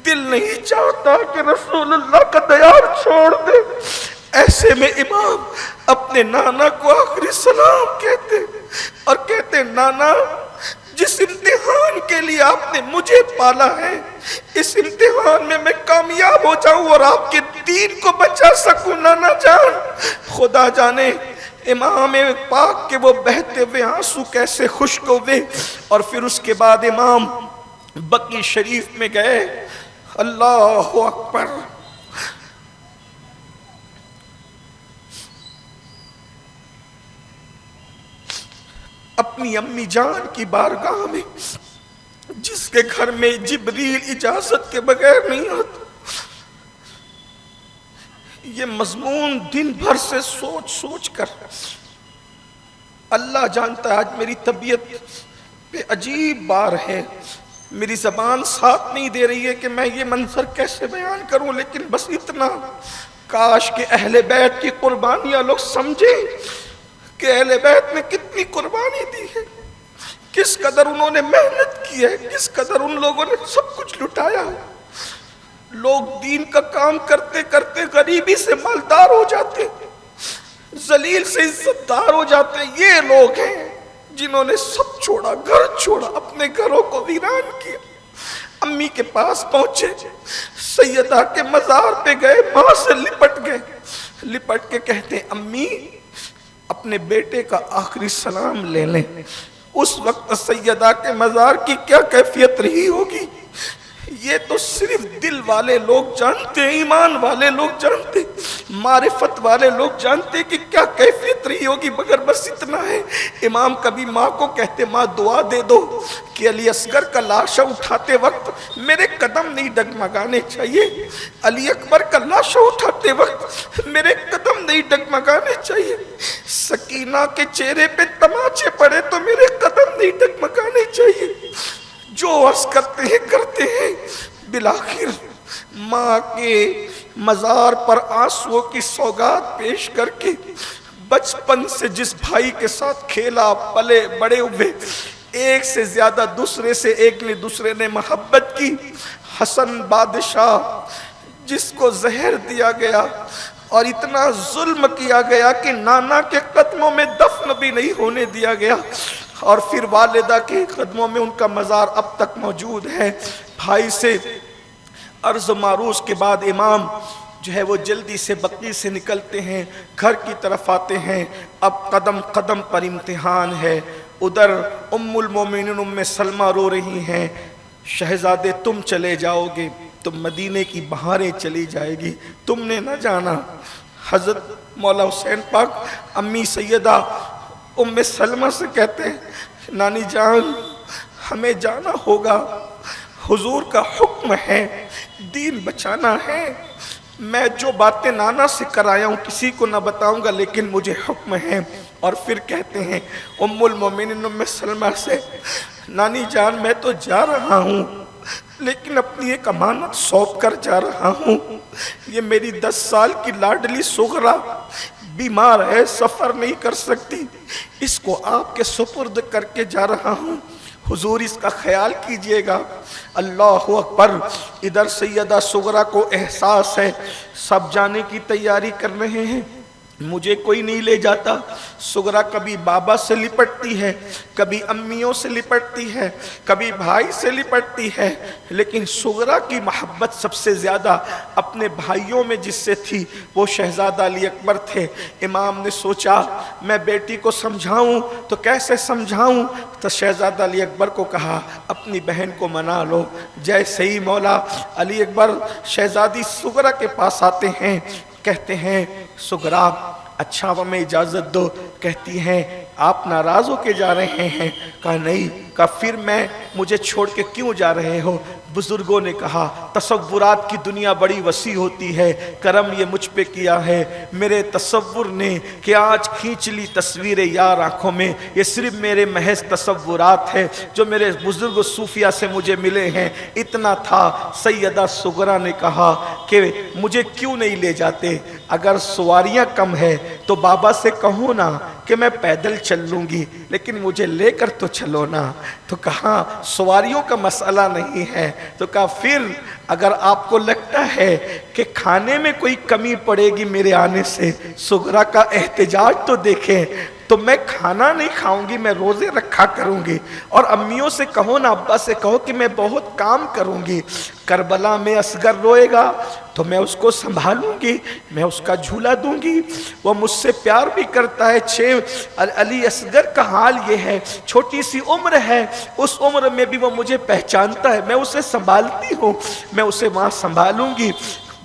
دل نہیں چاہتا کہ رسول اللہ کا دیار چھوڑ دے۔ ایسے میں امام اپنے نانا کو آخری سلام کہتے اور کہتے نانا جس امتحان کے لیے آپ نے مجھے پالا ہے، اس امتحان میں کامیاب ہو جاؤں اور آپ کے دین کو بچا سکوں نانا جان۔ خدا جانے امام پاک کے وہ بہتے ہوئے آنسو کیسے خشک ہوئے۔ اور پھر اس کے بعد امام بقی شریف میں گئے، اللہ اکبر۔ اپنی امی جان کی بارگاہ میں جس کے گھر میں جبریل اجازت کے بغیر نہیں آتا، یہ مضمون دن بھر سے سوچ کر اللہ جانتا ہے آج میری طبیعت پہ عجیب بار ہے، میری زبان ساتھ نہیں دے رہی ہے کہ میں یہ منظر کیسے بیان کروں، لیکن بس اتنا کاش کہ اہل بیت کی قربانیاں لوگ سمجھیں کہ اہل بیت نے کتنی قربانی دی ہے، کس قدر انہوں نے محنت کی ہے، کس قدر ان لوگوں نے سب کچھ لٹایا ہے۔ لوگ دین کا کام کرتے کرتے غریبی سے مالدار ہو جاتے، ذلیل سے عزت دار ہو جاتے۔ یہ لوگ ہیں جنہوں نے سب چھوڑا، گھر چھوڑا، اپنے گھروں کو ویران کیا۔ امی کے پاس پہنچے، سیدہ کے مزار پہ گئے، ماں سے لپٹ گئے، لپٹ کے کہتے امی اپنے بیٹے کا آخری سلام لے لیں۔ اس وقت سیدہ کے مزار کی کیا کیفیت رہی ہوگی یہ تو صرف دل والے لوگ جانتے، ایمان والے لوگ جانتے، معرفت والے لوگ جانتے کہ کیا کیفیت رہی ہوگی، مگر بس اتنا ہے۔ امام کبھی ماں کو کہتے ماں دعا دے دو کہ علی اصغر کا لاشا اٹھاتے وقت میرے قدم نہیں ڈگمگانے چاہیے، علی اکبر کا لاشا اٹھاتے وقت میرے قدم نہیں ڈگمگانے چاہیے، سکینہ کے چہرے پہ تماچے پڑے تو میرے قدم نہیں ڈگمگانے چاہیے۔ جو عرض کرتے ہیں بالآخر ماں کے مزار پر آنسوؤں کی سوگات پیش کر کے بچپن سے جس بھائی کے ساتھ کھیلا پلے بڑے ہوئے، ایک سے زیادہ دوسرے سے ایک نے دوسرے نے محبت کی، حسن بادشاہ جس کو زہر دیا گیا اور اتنا ظلم کیا گیا کہ نانا کے قدموں میں دفن بھی نہیں ہونے دیا گیا، اور پھر والدہ کے قدموں میں ان کا مزار اب تک موجود ہے۔ بھائی سے عرض معروض کے بعد امام جو ہے وہ جلدی سے بقی سے نکلتے ہیں، گھر کی طرف آتے ہیں۔ اب قدم قدم پر امتحان ہے۔ ادھر ام المومنین ام سلمہ رو رہی ہیں، شہزادے تم چلے جاؤ گے، تم مدینے کی بہاریں چلی جائے گی، تم نے نہ جانا۔ حضرت مولا حسین پاک امی سیدہ ام سلمہ سے کہتے ہیں نانی جان ہمیں جانا ہوگا، حضور کا حکم ہے، دین بچانا ہے۔ میں جو باتیں نانا سے کرایا ہوں کسی کو نہ بتاؤں گا، لیکن مجھے حکم ہے۔ اور پھر کہتے ہیں ام المومنین ام سلمہ سے نانی جان میں تو جا رہا ہوں، لیکن اپنی ایک امانت سونپ کر جا رہا ہوں۔ یہ میری 10 سال کی لاڈلی سغرا بیمار ہے، سفر نہیں کر سکتی، اس کو آپ کے سپرد کر کے جا رہا ہوں، حضور اس کا خیال کیجئے گا۔ اللہ اکبر۔ ادھر سیدہ سغرا کو احساس ہے، سب جانے کی تیاری کر رہے ہیں، مجھے کوئی نہیں لے جاتا۔ سغرا کبھی بابا سے لپٹتی ہے، کبھی امیوں سے لپٹتی ہے، کبھی بھائی سے لپٹتی ہے، لیکن سغرا کی محبت سب سے زیادہ اپنے بھائیوں میں جس سے تھی وہ شہزادہ علی اکبر تھے۔ امام نے سوچا میں بیٹی کو سمجھاؤں تو کیسے سمجھاؤں، تو شہزادہ علی اکبر کو کہا اپنی بہن کو منا لو۔ جیسے ہی مولا علی اکبر شہزادی سغرا کے پاس آتے ہیں، کہتے ہیں سغرا اچھا وہ میں اجازت دو۔ کہتی ہیں آپ ناراض ہو کے جا رہے ہیں؟ کہا نہیں۔ کہا پھر مجھے چھوڑ کے کیوں جا رہے ہو؟ بزرگوں نے کہا تصورات کی دنیا بڑی وسیع ہوتی ہے، کرم یہ مجھ پہ کیا ہے میرے تصور نے کہ آج کھینچ لی تصویر یار آنکھوں میں، یہ صرف میرے محض تصورات ہے جو میرے بزرگ صوفیہ سے مجھے ملے ہیں، اتنا تھا۔ سیدہ سغرا نے کہا کہ مجھے کیوں نہیں لے جاتے؟ اگر سواریاں کم ہے تو بابا سے کہو نا کہ میں پیدل چل لوں گی، لیکن مجھے لے کر تو چلو نا۔ تو کہا سواریوں کا مسئلہ نہیں ہے۔ تو کہا پھر اگر آپ کو لگتا ہے کہ کھانے میں کوئی کمی پڑے گی میرے آنے سے، سغرا کا احتجاج تو دیکھیں، تو میں کھانا نہیں کھاؤں گی، میں روزے رکھا کروں گی، اور امیوں سے کہو نا، ابا سے کہو کہ میں بہت کام کروں گی۔ کربلا میں اصغر روئے گا تو میں اس کو سنبھالوں گی، میں اس کا جھولا دوں گی، وہ مجھ سے پیار بھی کرتا ہے۔ علی اصغر کا حال یہ ہے، چھوٹی سی عمر ہے، اس عمر میں بھی وہ مجھے پہچانتا ہے، میں اسے سنبھالتی ہوں، میں اسے وہاں سنبھالوں گی۔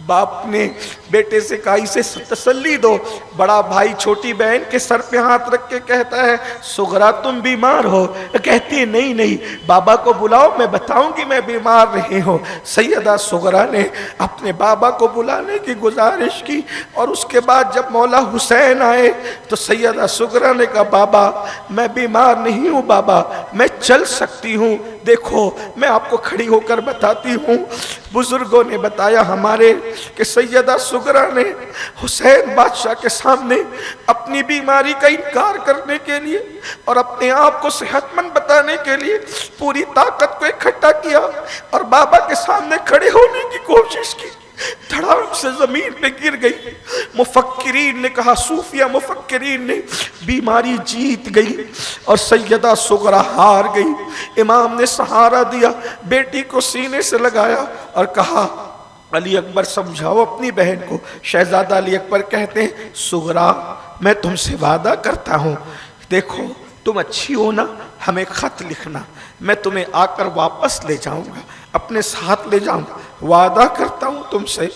باپ نے بیٹے سے کہا اسے تسلی دو۔ بڑا بھائی چھوٹی بہن کے سر پہ ہاتھ رکھ کے کہتا ہے سغرا تم بیمار ہو؟ کہتی ہے نہیں نہیں، بابا کو بلاؤ میں بتاؤں گی میں بیمار نہیں ہوں۔ سیدہ سغرا نے اپنے بابا کو بلانے کی گزارش کی، اور اس کے بعد جب مولا حسین آئے تو سیدہ سغرا نے کہا بابا میں بیمار نہیں ہوں، بابا میں چل سکتی ہوں، دیکھو میں آپ کو کھڑی ہو کر بتاتی ہوں۔ بزرگوں نے بتایا ہمارے کہ سیدہ سغرا نے حسین بادشاہ کے سامنے اپنی بیماری کا انکار کرنے کے لیے اور اپنے آپ کو صحت مند بتانے کے لیے پوری طاقت کو اکٹھا کیا اور بابا کے سامنے کھڑے ہونے کی کوشش کی، دھڑام سے زمین پہ گر گئی۔ مفکرین نے کہا، صوفیہ مفکرین نے، بیماری جیت گئی اور سیدہ سغرا ہار گئی۔ امام نے سہارا دیا، بیٹی کو سینے سے لگایا اور کہا علی اکبر سمجھاؤ اپنی بہن کو۔ شہزادہ علی اکبر کہتے ہیں سغرا میں تم سے وعدہ کرتا ہوں، دیکھو تم اچھی ہو نا، ہمیں خط لکھنا، میں تمہیں آ کر واپس لے جاؤں گا، اپنے ساتھ لے جاؤں گا، وعدہ کرتا ہوں تم سے۔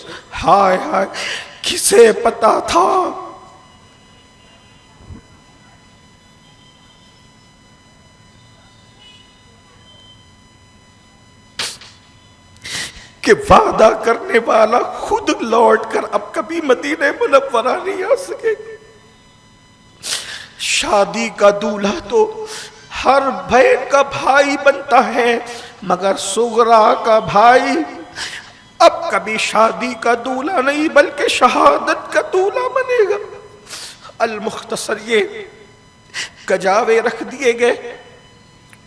ہائے ہائے کسے پتا تھا کہ وعدہ کرنے والا خود لوٹ کر اب کبھی مدینہ منورہ نہیں آ سکے۔ شادی کا دولہا تو ہر بہن کا بھائی بنتا ہے، مگر سغرا کا بھائی اب کبھی شادی کا دولہا نہیں بلکہ شہادت کا دولہا بنے گا۔ المختصر یہ کجاوے رکھ دیے گئے،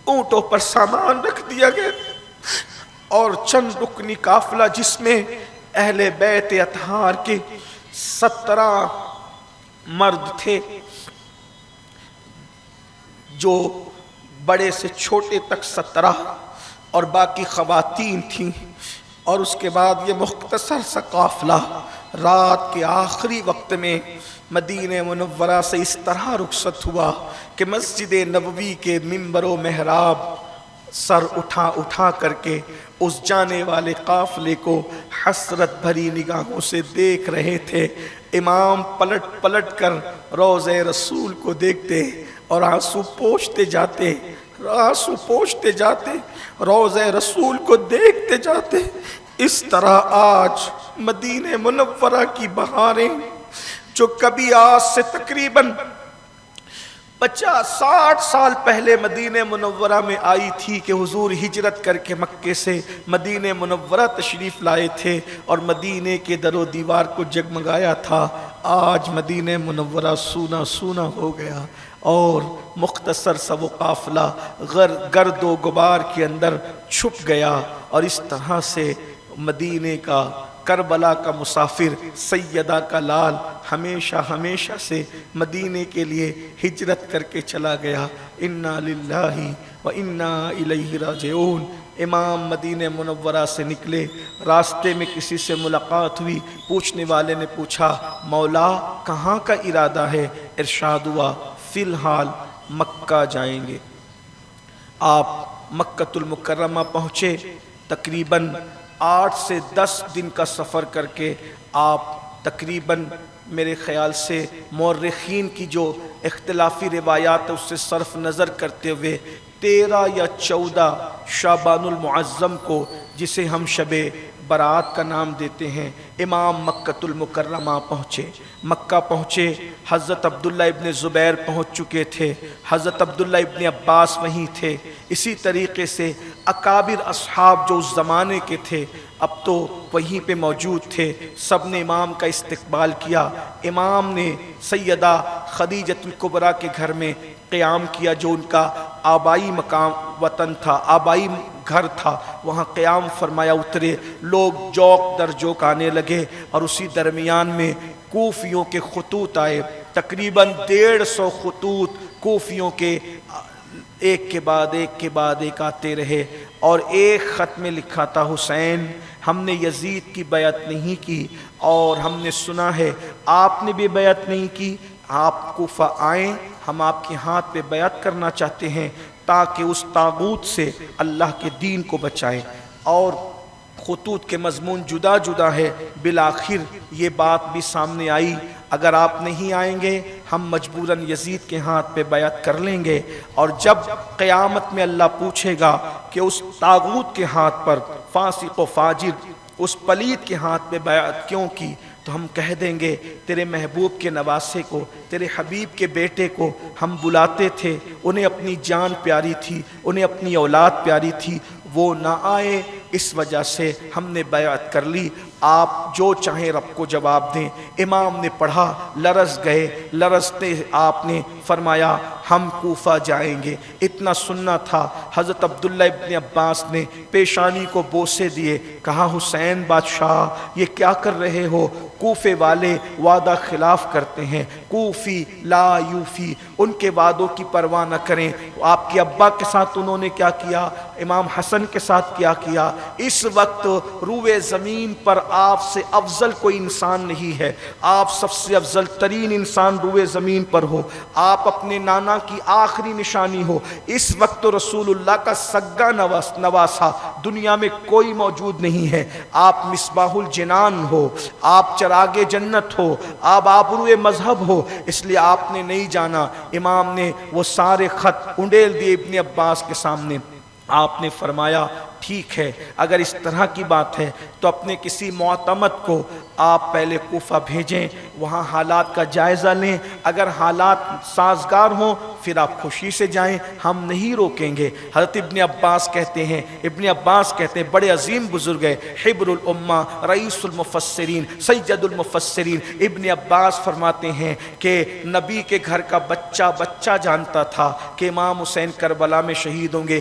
اونٹوں پر سامان رکھ دیا گیا، اور چند رکنی قافلہ جس میں اہل بیت اطہار کے 17 مرد تھے جو بڑے سے چھوٹے تک 17 اور باقی خواتین تھیں، اور اس کے بعد یہ مختصر سا قافلہ رات کے آخری وقت میں مدینہ منورہ سے اس طرح رخصت ہوا کہ مسجد نبوی کے منبر و محراب سر اٹھا اٹھا کر کے اس جانے والے قافلے کو حسرت بھری نگاہوں سے دیکھ رہے تھے۔ امام پلٹ پلٹ کر روضہ رسول کو دیکھتے اور آنسو پوچھتے جاتے، آنسو پوچھتے جاتے، روضہ رسول کو دیکھتے جاتے۔ اس طرح آج مدینہ منورہ کی بہاریں جو کبھی آج سے تقریباً 50-60 سال پہلے مدینہ منورہ میں آئی تھی کہ حضور ہجرت کر کے مکے سے مدینہ منورہ تشریف لائے تھے اور مدینہ کے در و دیوار کو جگمگایا تھا، آج مدینہ منورہ سونا سونا ہو گیا اور مختصر سا وہ قافلہ گرد و غبار کے اندر چھپ گیا۔ اور اس طرح سے مدینہ کا، کربلا کا مسافر، سیدہ کا لال ہمیشہ ہمیشہ سے مدینہ کے لیے ہجرت کر کے چلا گیا۔ انا للہ و انا الیہ راجعون۔ امام مدینہ منورہ سے نکلے، راستے میں کسی سے ملاقات ہوئی، پوچھنے والے نے پوچھا مولا کہاں کا ارادہ ہے؟ ارشاد ہوا فی الحال مکہ جائیں گے۔ آپ مکۃ المکرمہ پہنچے، تقریباً 8 سے 10 دن کا سفر کر کے آپ تقریباً میرے خیال سے مورخین کی جو اختلافی روایات ہے اس سے صرف نظر کرتے ہوئے 13 یا 14 شعبان المعظم کو، جسے ہم شب برات کا نام دیتے ہیں، امام مکۃ المکرمہ پہنچے۔ مکہ پہنچے، حضرت عبداللہ ابن زبیر پہنچ چکے تھے، حضرت عبداللہ ابن عباس وہیں تھے، اسی طریقے سے اکابر اصحاب جو اس زمانے کے تھے اب تو وہیں پہ موجود تھے، سب نے امام کا استقبال کیا۔ امام نے سیدہ خدیجۃ الکبریٰ کے گھر میں قیام کیا، جو ان کا آبائی مقام وطن تھا، آبائی گھر تھا، وہاں قیام فرمایا، اترے، لوگ جوق در جوق آنے لگے، اور اسی درمیان میں کوفیوں کے خطوط آئے، تقریباً 150 خطوط کوفیوں کے ایک کے بعد ایک آتے رہے، اور ایک خط میں لکھا تھا حسین ہم نے یزید کی بیعت نہیں کی، اور ہم نے سنا ہے آپ نے بھی بیعت نہیں کی، آپ کوفہ آئیں، ہم آپ کے ہاتھ پہ بیعت کرنا چاہتے ہیں تاکہ اس طاغوت سے اللہ کے دین کو بچائیں۔ اور خطوط کے مضمون جدا جدا ہے، بالآخر یہ بات بھی سامنے آئی اگر آپ نہیں آئیں گے ہم مجبوراً یزید کے ہاتھ پہ بیعت کر لیں گے، اور جب قیامت میں اللہ پوچھے گا کہ اس طاغوت کے ہاتھ پر، فاسق و فاجر اس پلید کے ہاتھ پہ بیعت کیوں کی، تو ہم کہہ دیں گے تیرے محبوب کے نواسے کو، تیرے حبیب کے بیٹے کو ہم بلاتے تھے، انہیں اپنی جان پیاری تھی، انہیں اپنی اولاد پیاری تھی، وہ نہ آئے، اس وجہ سے ہم نے بیعت کر لی، آپ جو چاہیں رب کو جواب دیں۔ امام نے پڑھا، لرز گئے، لرزتے آپ نے فرمایا ہم کوفہ جائیں گے۔ اتنا سننا تھا، حضرت عبداللہ ابن عباس نے پیشانی کو بوسے دیے، کہا حسین بادشاہ یہ کیا کر رہے ہو؟ کوفے والے وعدہ خلاف کرتے ہیں، کوفی لا یوفی، ان کے وعدوں کی پرواہ نہ کریں۔ آپ کے ابا کے ساتھ انہوں نے کیا کیا، امام حسن کے ساتھ کیا کیا۔ اس وقت روئے زمین پر آپ سے افضل کوئی انسان نہیں ہے، آپ سب سے افضل ترین انسان روئے زمین پر ہو، آپ اپنے نانا کی آخری نشانی ہو۔ اس وقت رسول اللہ کا سگا نواسا دنیا میں کوئی موجود نہیں ہے، آپ مصباح الجنان ہو، آپ چراغ جنت ہو، آپ آبروئے مذہب ہو، اس لیے آپ نے نہیں جانا۔ امام نے وہ سارے خط انڈیل دیے ابن عباس کے سامنے، آپ نے فرمایا ٹھیک ہے اگر اس طرح کی بات ہے تو اپنے کسی معتمد کو آپ پہلے کوفہ بھیجیں، وہاں حالات کا جائزہ لیں، اگر حالات سازگار ہوں پھر آپ خوشی سے جائیں، ہم نہیں روکیں گے۔ حضرت ابن عباس کہتے ہیں بڑے عظیم بزرگ ہیں، حبر الامہ، رئیس المفسرین، سید المفسرین، ابن عباس فرماتے ہیں کہ نبی کے گھر کا بچہ جانتا تھا کہ امام حسین کربلا میں شہید ہوں گے،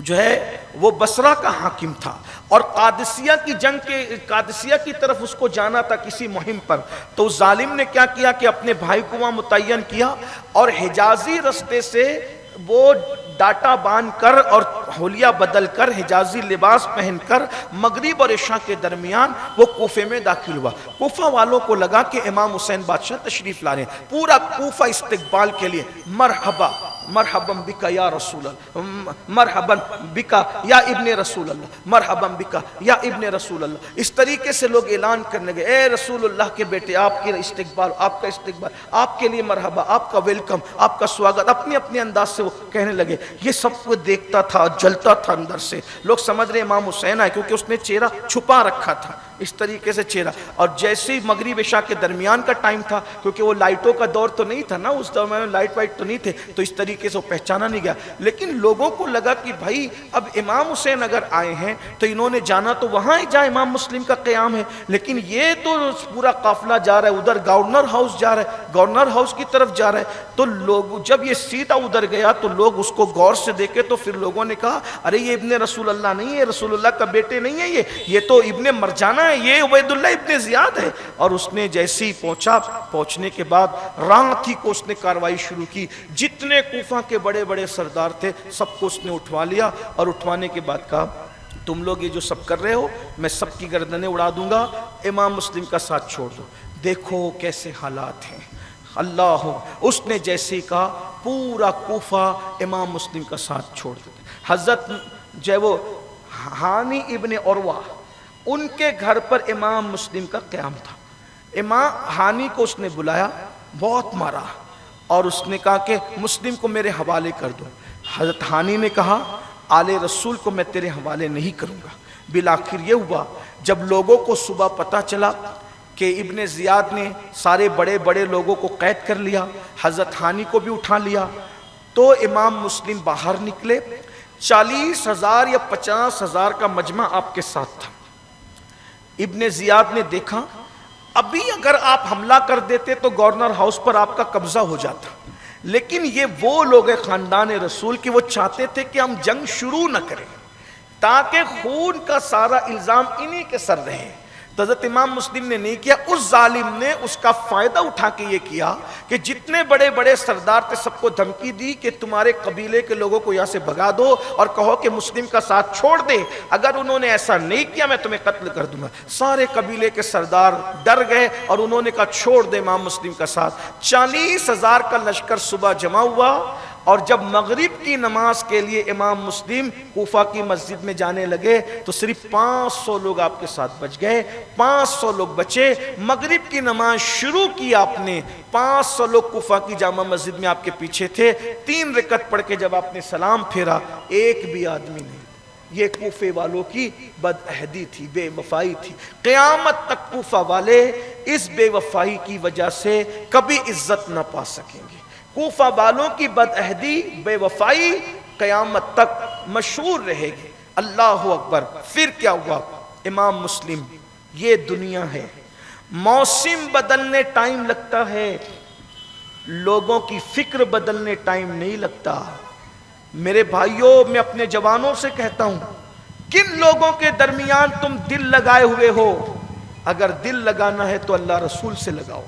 جو ہے وہ بصرہ کا حاکم تھا اور قادسیہ کی جنگ کے قادسیہ کی طرف اس کو جانا تھا کسی مہم پر، تو اس ظالم نے کیا کیا کہ اپنے بھائی کو وہاں متعین کیا اور حجازی رستے سے وہ ڈاٹا باندھ کر اور حلیہ بدل کر حجازی لباس پہن کر مغرب اور عشاء کے درمیان وہ کوفے میں داخل ہوا۔ کوفہ والوں کو لگا کہ امام حسین بادشاہ تشریف لا رہے ہیں، پورا کوفہ استقبال کے لیے مرحبا مرحبا بکا یا رسول اللہ، مرحبا بکا یا ابن رسول اللہ، مرحبا بکا یا ابن رسول اللہ، اس طریقے سے لوگ اعلان کرنے گئے، اے رسول اللہ کے بیٹے آپ کی استقبال، آپ کا استقبال، آپ کے لیے مرحبا، آپ کا ویلکم، آپ کا سواگت، اپنے اپنے انداز سے وہ کہنے لگے۔ یہ سب کو دیکھتا تھا، جلتا تھا اندر سے، لوگ سمجھ رہے امام حسین آئے کیونکہ اس نے چہرہ چھپا رکھا تھا اس طریقے سے چہرہ، اور جیسے ہی مغرب عشاء کے درمیان کا ٹائم تھا، کیونکہ وہ لائٹوں کا دور تو نہیں تھا نا، اس دور میں لائٹ وائٹ تو نہیں تھے، تو اس طریقے سے وہ پہچانا نہیں گیا، لیکن لوگوں کو لگا کہ بھائی اب امام حسین اگر آئے ہیں تو انہوں نے جانا تو وہاں ہی جہاں امام مسلم کا قیام ہے، لیکن یہ تو پورا قافلہ جا رہا ہے ادھر گورنر ہاؤس جا رہا ہے، گورنر ہاؤس کی طرف جا رہا ہے، تو لوگ جب یہ سیدھا ادھر گیا تو لوگ اس کو غور سے دیکھے، تو پھر لوگوں نے کہا ارے یہ ابن رسول اللہ نہیں ہے، رسول اللہ کا بیٹے نہیں ہے، یہ تو ابن مرجانہ ہے، یہ عبید اللہ ابن زیاد ہے۔ اور اس نے جیسے ہی پہنچنے کے بعد رات ہی کو اس نے کاروائی شروع کی، جتنے کوفہ کے بڑے بڑے سردار تھے سب کو اس نے اٹھوا لیا، اور اٹھوانے کے بعد کہا تم لوگ یہ جو سب کر رہے ہو میں سب کی گردنیں اڑا دوں گا، امام مسلم کا ساتھ چھوڑ دو، دیکھو کیسے حالات ہیں۔ اللہ، اس نے جیسے ہی کہا پورا کوفہ امام مسلم کا ساتھ چھوڑ دیتے۔ حضرت جو ہے وہ ہانی ابن عروہ، ان کے گھر پر امام مسلم کا قیام تھا، امام ہانی کو اس نے بلایا، بہت مارا، اور اس نے کہا کہ مسلم کو میرے حوالے کر دو۔ حضرت ہانی نے کہا آل رسول کو میں تیرے حوالے نہیں کروں گا۔ بالآخر یہ ہوا جب لوگوں کو صبح پتہ چلا کہ ابن زیاد نے سارے بڑے بڑے لوگوں کو قید کر لیا، حضرت ہانی کو بھی اٹھا لیا، تو امام مسلم باہر نکلے، 40,000 یا 50,000 کا مجمع آپ کے ساتھ تھا۔ ابن زیاد نے دیکھا ابھی اگر آپ حملہ کر دیتے تو گورنر ہاؤس پر آپ کا قبضہ ہو جاتا، لیکن یہ وہ لوگ ہیں خاندان رسول کہ وہ چاہتے تھے کہ ہم جنگ شروع نہ کریں تاکہ خون کا سارا الزام انہی کے سر رہے۔ تو حضرت امام مسلم نے نہیں کیا، اس ظالم نے اس کا فائدہ اٹھا کے یہ کیا کہ جتنے بڑے بڑے سردار تھے سب کو دھمکی دی کہ تمہارے قبیلے کے لوگوں کو یہاں سے بھگا دو اور کہو کہ مسلم کا ساتھ چھوڑ دے، اگر انہوں نے ایسا نہیں کیا میں تمہیں قتل کر دوں گا۔ سارے قبیلے کے سردار ڈر گئے اور انہوں نے کہا چھوڑ دے امام مسلم کا ساتھ۔ 40,000 کا لشکر صبح جمع ہوا، اور جب مغرب کی نماز کے لیے امام مسلم کوفہ کی مسجد میں جانے لگے تو صرف 500 لوگ آپ کے ساتھ بچ گئے، 500 لوگ بچے۔ مغرب کی نماز شروع کی آپ نے، 500 لوگ کوفہ کی جامع مسجد میں آپ کے پیچھے تھے، 3 رکعت پڑھ کے جب آپ نے سلام پھیرا ایک بھی آدمی نہیں۔ یہ کوفے والوں کی بدعہدی تھی، بے وفائی تھی۔ قیامت تک کوفہ والے اس بے وفائی کی وجہ سے کبھی عزت نہ پا سکیں گے۔ کوفہ والوں کی بدعہدی، بے وفائی قیامت تک مشہور رہے گی۔ اللہ اکبر۔ پھر کیا ہوا؟ امام مسلم، یہ دنیا ہے، موسم بدلنے ٹائم لگتا ہے، لوگوں کی فکر بدلنے ٹائم نہیں لگتا۔ میرے بھائیوں، میں اپنے جوانوں سے کہتا ہوں کن لوگوں کے درمیان تم دل لگائے ہوئے ہو؟ اگر دل لگانا ہے تو اللہ رسول سے لگاؤ،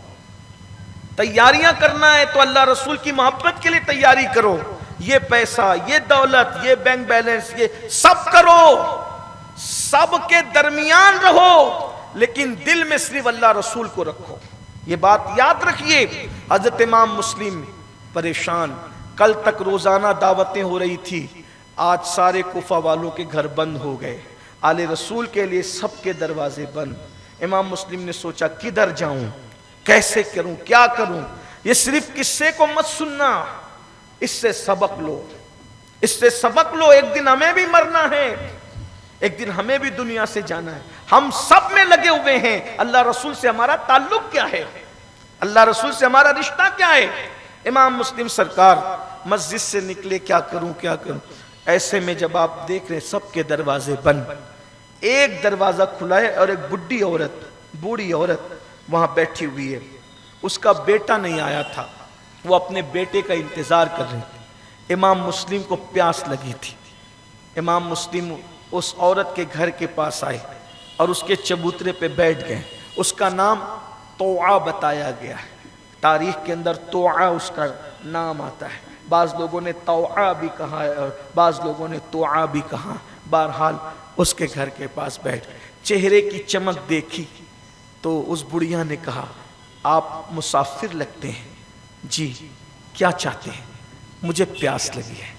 تیاریاں کرنا ہے تو اللہ رسول کی محبت کے لیے تیاری کرو۔ یہ پیسہ، یہ دولت، یہ بینک بیلنس، یہ سب کرو، سب کے درمیان رہو، لیکن دل میں صرف اللہ رسول کو رکھو۔ یہ بات یاد رکھیے۔ حضرت امام مسلم پریشان، کل تک روزانہ دعوتیں ہو رہی تھی، آج سارے کوفہ والوں کے گھر بند ہو گئے، آل رسول کے لیے سب کے دروازے بند۔ امام مسلم نے سوچا کدھر جاؤں، کیسے کروں، کیا کروں؟ یہ صرف قصے کو مت سننا، اس سے سبق لو، اس سے سبق لو۔ ایک دن ہمیں بھی مرنا ہے، ایک دن ہمیں بھی دنیا سے جانا ہے، ہم سب میں لگے ہوئے ہیں۔ اللہ رسول سے ہمارا تعلق کیا ہے؟ اللہ رسول سے ہمارا رشتہ کیا ہے؟ امام مسلم سرکار مسجد سے نکلے، کیا کروں کیا کروں؟ ایسے میں جب آپ دیکھ رہے سب کے دروازے بند، ایک دروازہ کھلا ہے اور ایک بوڑھی عورت وہاں بیٹھی ہوئی ہے، اس کا بیٹا نہیں آیا تھا، وہ اپنے بیٹے کا انتظار کر رہے تھے۔ امام مسلم کو پیاس لگی تھی، امام مسلم اس عورت کے گھر کے پاس آئے اور اس کے چبوترے پہ بیٹھ گئے. اس کا نام توعا بتایا گیا ہے. تاریخ کے اندر توعا اس کا نام آتا ہے. بعض لوگوں نے توعا بھی کہا ہے اور بعض لوگوں نے توعا بھی کہا. بہرحال اس کے گھر کے پاس بیٹھ گئے. چہرے کی چمک دیکھی تو اس بڑھیا نے کہا آپ مسافر لگتے ہیں. جی کیا چاہتے ہیں؟ مجھے پیاس لگی ہے,